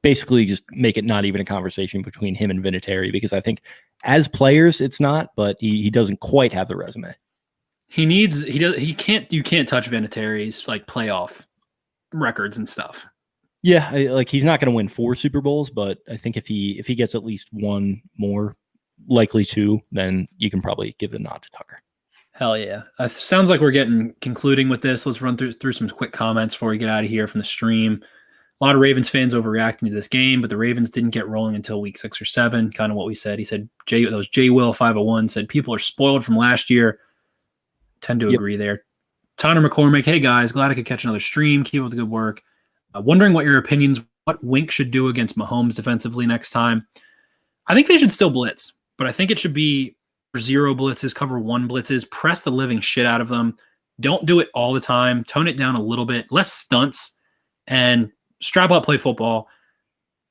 basically just make it not even a conversation between him and Vinatieri, because I think as players it's not, but he doesn't quite have the resume. You can't touch Vinatieri's like playoff records and stuff. Yeah, like he's not going to win 4 Super Bowls, but I think if he gets at least one more, likely 2, then you can probably give the nod to Tucker. Hell yeah. Sounds like we're concluding with this. Let's run through some quick comments before we get out of here from the stream. A lot of Ravens fans overreacting to this game, but the Ravens didn't get rolling until week 6 or 7, kind of what we said. He said, that was J. Will 501 said, people are spoiled from last year. Tend to agree there. Tanner McCormick, hey guys, glad I could catch another stream. Keep up the good work. Wondering what your opinions, what Wink should do against Mahomes defensively next time. I think they should still blitz, but I think it should be 0 blitzes, cover 1 blitzes, press the living shit out of them. Don't do it all the time. Tone it down a little bit, less stunts, and strap up, play football.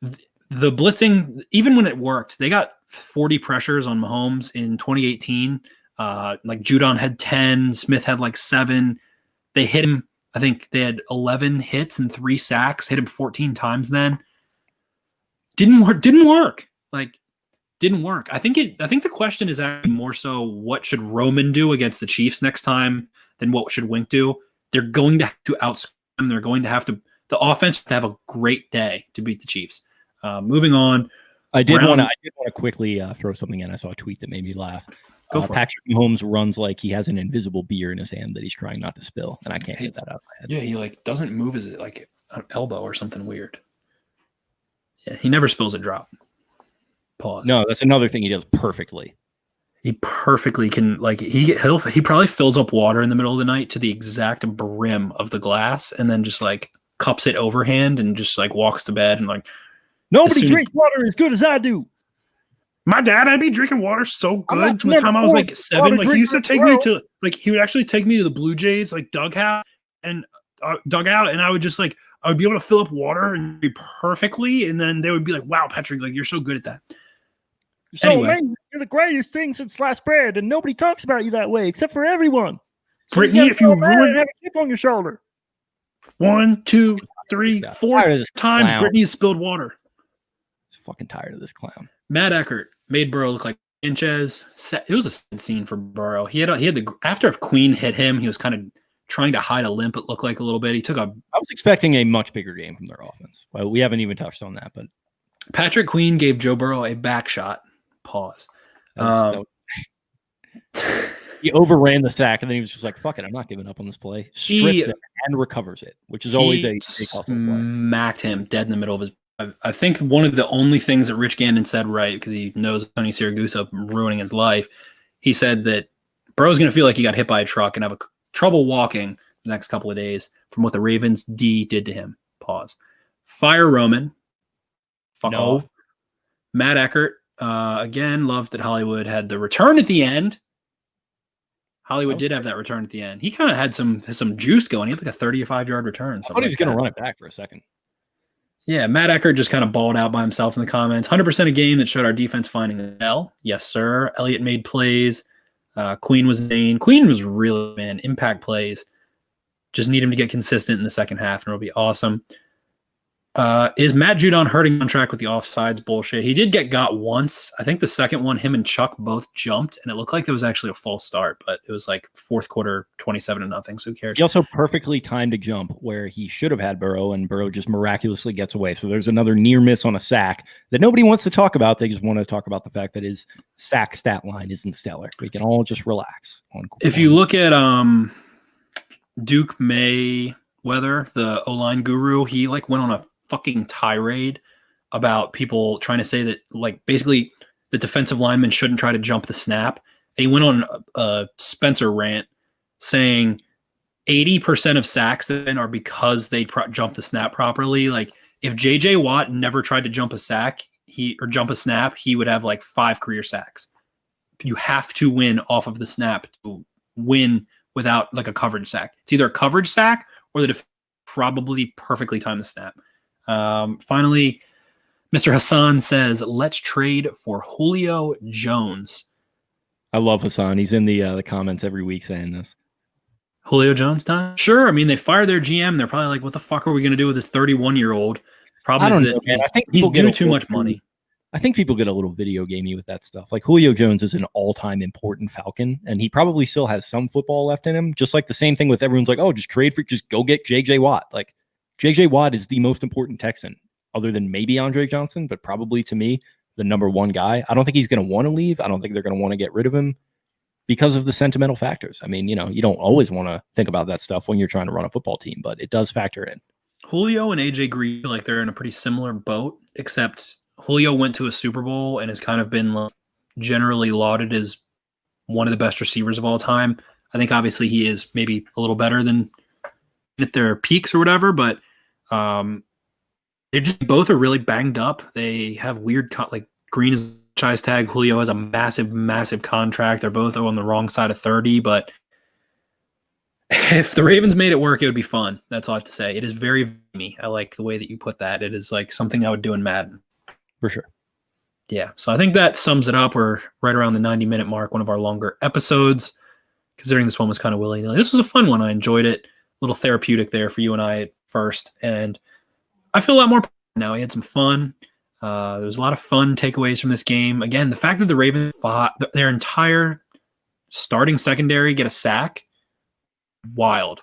The blitzing, even when it worked, they got 40 pressures on Mahomes in 2018. Like Judon had 10, Smith had like 7. They hit him. I think they had 11 hits and 3 sacks, hit him 14 times then. Didn't work. Like, didn't work. I think the question is actually more so what should Roman do against the Chiefs next time than what should Wink do. They're going to have to outscore them. They're going to have to, the offense has to have a great day to beat the Chiefs. Moving on. I did want to quickly throw something in. I saw a tweet that made me laugh. Patrick Mahomes runs like he has an invisible beer in his hand that he's trying not to spill, and I can't get that out of my head. Yeah, he like doesn't move his like an elbow or something weird. Yeah, he never spills a drop. Pause. No, that's another thing he does perfectly. He perfectly can like he probably fills up water in the middle of the night to the exact brim of the glass, and then just like cups it overhand and just like walks to bed and like nobody drinks water as good as I do. My dad, I'd be drinking water so good from the time I was like 7. Like he used to take me to he would actually take me to the Blue Jays like dugout, and I would just like I would be able to fill up water and be perfectly, and then they would be like, "Wow, Patrick, like you're so good at that." So amazing. You're the greatest thing since sliced bread, and nobody talks about you that way except for everyone. So Brittany, if you ruin, have a chip on your shoulder. 1, 2, 3, 4 times Brittany has spilled water. I'm fucking tired of this clown. Matt Eckert made Burrow look like Sanchez. It was a sad scene for Burrow. He had the after Queen hit him, he was kind of trying to hide a limp. It looked like a little bit. I was expecting a much bigger game from their offense. Well, we haven't even touched on that, but Patrick Queen gave Joe Burrow a back shot. Pause. He overran the sack, and then he was just like, "Fuck it, I'm not giving up on this play." Strips it and recovers it, which is always a smacked him dead in the middle of his. I think one of the only things that Rich Gannon said right, because he knows Tony Siragusa ruining his life, he said that Burrow's going to feel like he got hit by a truck and have trouble walking the next couple of days from what the Ravens D did to him. Pause. Fire Roman. Fuck off. Matt Eckert. Again, loved that Hollywood had the return at the end. Hollywood did have that return at the end. He kind of had some juice going. He had like a 35-yard return. I thought he was going to run it back for a second. Yeah, Matt Eckert just kind of balled out by himself in the comments. 100% a game that showed our defense finding the L. Yes, sir. Elliott made plays. Queen was named. Queen was really, impact plays. Just need him to get consistent in the second half, and it'll be awesome. Is Matt Judon hurting on track with the offsides bullshit? He did get got once. I think the second one, him and Chuck both jumped, and it looked like there was actually a false start, but it was like fourth quarter, 27-0. So who cares? He also perfectly timed a jump where he should have had Burrow, and Burrow just miraculously gets away. So there's another near miss on a sack that nobody wants to talk about. They just want to talk about the fact that his sack stat line isn't stellar. We can all just relax. If you look at Duke Mayweather, the O-line guru, he like went on a fucking tirade about people trying to say that like basically the defensive lineman shouldn't try to jump the snap. And he went on a Spencer rant saying 80% of sacks then are because they jump the snap properly. Like if JJ Watt never tried to jump a snap, he would have like 5 career sacks. You have to win off of the snap to win without like a coverage sack. It's either a coverage sack or the probably perfectly timed the snap. Finally, Mr. Hassan says, let's trade for Julio Jones. I love Hassan. He's in the comments every week saying this. Julio Jones time? Sure. I mean, they fired their GM. They're probably like, what the fuck are we going to do with this 31-year-old? Problem is that I think he's due too much money. I think people get a little video gamey with that stuff. Like Julio Jones is an all-time important Falcon, and he probably still has some football left in him. Just like the same thing with everyone's like, oh, just go get JJ Watt. Like, J.J. Watt is the most important Texan, other than maybe Andre Johnson, but probably to me, the number one guy. I don't think he's going to want to leave. I don't think they're going to want to get rid of him because of the sentimental factors. I mean, you don't always want to think about that stuff when you're trying to run a football team, but it does factor in. Julio and AJ Green, like they're in a pretty similar boat, except Julio went to a Super Bowl and has kind of been generally lauded as one of the best receivers of all time. I think obviously he is maybe a little better than at their peaks or whatever, but they're just both are really banged up. They have weird like Green is franchise tag. Julio has a massive, massive contract. They're both on the wrong side of 30, but if the Ravens made it work, it would be fun. That's all I have to say. It is very me. I like the way that you put that. It is like something I would do in Madden. For sure. Yeah. So I think that sums it up. We're right around the 90-minute mark, one of our longer episodes, considering this one was kind of willy-nilly. This was a fun one. I enjoyed it. A little therapeutic there for you and I at first. And I feel a lot more now. We had some fun. There was a lot of fun takeaways from this game. Again, the fact that the Ravens fought their entire starting secondary get a sack. Wild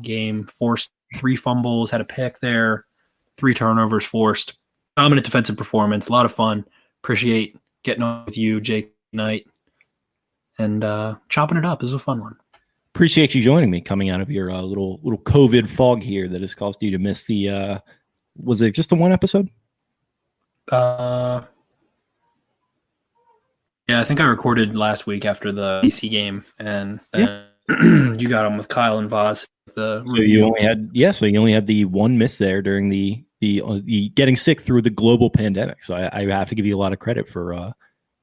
game. Forced 3 fumbles, had a pick there, 3 turnovers forced. Dominant defensive performance. A lot of fun. Appreciate getting on with you, Jake, tonight, and chopping it up. This was a fun one. Appreciate you joining me, coming out of your little COVID fog here that has caused you to miss the. Was it just the one episode? Yeah, I think I recorded last week after the DC game, and you got them with Kyle and Vaz. So you only had the one miss there during the getting sick through the global pandemic. So I have to give you a lot of credit for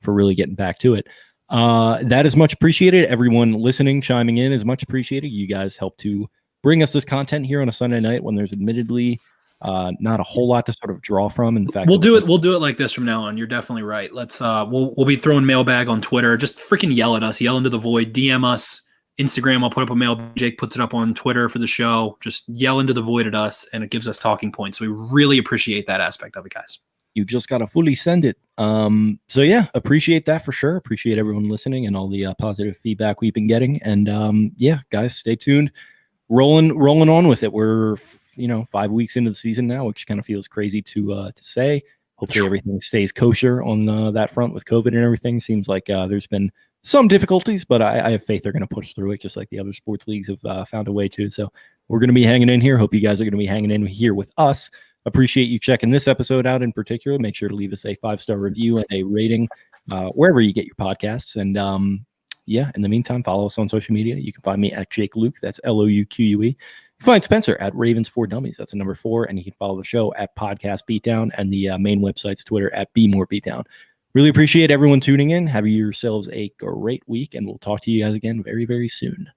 really getting back to it. That is much appreciated. Everyone listening, chiming in is much appreciated. You guys help to bring us this content here on a Sunday night when there's admittedly not a whole lot to sort of draw from. In the fact we'll do it like this from now on. You're definitely right. Let's we'll be throwing mailbag on Twitter. Just freaking yell at us, yell into the void, DM us. Instagram, I'll put up a mail. Jake puts it up on Twitter for the show. Just yell into the void at us, and it gives us talking points. So we really appreciate that aspect of it, guys. You just got to fully send it. So yeah, appreciate that for sure. Appreciate everyone listening and all the positive feedback we've been getting. And yeah, guys, stay tuned. Rolling on with it. We're 5 weeks into the season now, which kind of feels crazy to say. Hopefully everything stays kosher on that front with COVID and everything. Seems like there's been some difficulties, but I have faith they're going to push through it, just like the other sports leagues have found a way to. So we're going to be hanging in here. Hope you guys are going to be hanging in here with us. Appreciate you checking this episode out in particular. Make sure to leave us a 5-star review and a rating wherever you get your podcasts. And yeah, in the meantime, follow us on social media. You can find me at Jake Luke. That's Louque. You can find Spencer at Ravens 4 Dummies. That's a number 4. And you can follow the show at Podcast Beatdown and the main website's Twitter at Be More Beatdown. Really appreciate everyone tuning in. Have yourselves a great week, and we'll talk to you guys again very, very soon.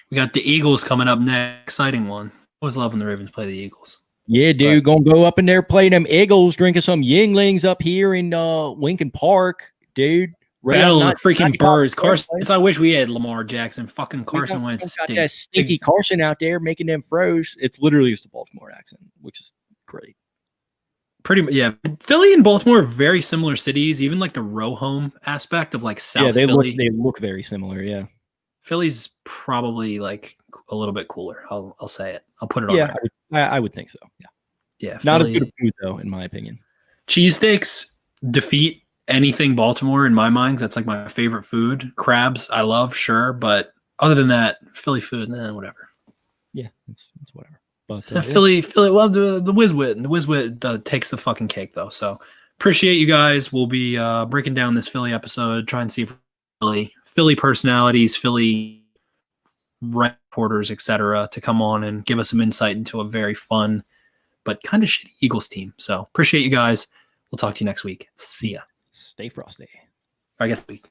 We got the Eagles coming up next. Exciting one. Always love when the Ravens play the Eagles. Yeah, dude. Gonna go up in there, play them Eagles, drinking some Yinglings up here in Lincoln Park, dude. Battle of freaking birds. Carson. I wish we had Lamar Jackson. Fucking Carson got that stinky Carson out there making them froze. It's literally just a Baltimore accent, which is great. Pretty much, yeah. Philly and Baltimore are very similar cities, even like the row home aspect of like South Philly. They look very similar, yeah. Philly's probably like a little bit cooler. I'll say it. I'll put it on. Yeah, I would think so. Yeah. Yeah. Not as good a food though, in my opinion. Cheesesteaks defeat anything Baltimore in my mind. That's like my favorite food. Crabs, I love, sure, but other than that, Philly food, whatever. Yeah, it's whatever. But Philly. Well, the Whiz-Wit takes the fucking cake though. So appreciate you guys. We'll be breaking down this Philly episode, try and see if Philly personalities, Philly reporters, etc., to come on and give us some insight into a very fun but kind of shitty Eagles team. So appreciate you guys. We'll talk to you next week. See ya. Stay frosty. I guess week.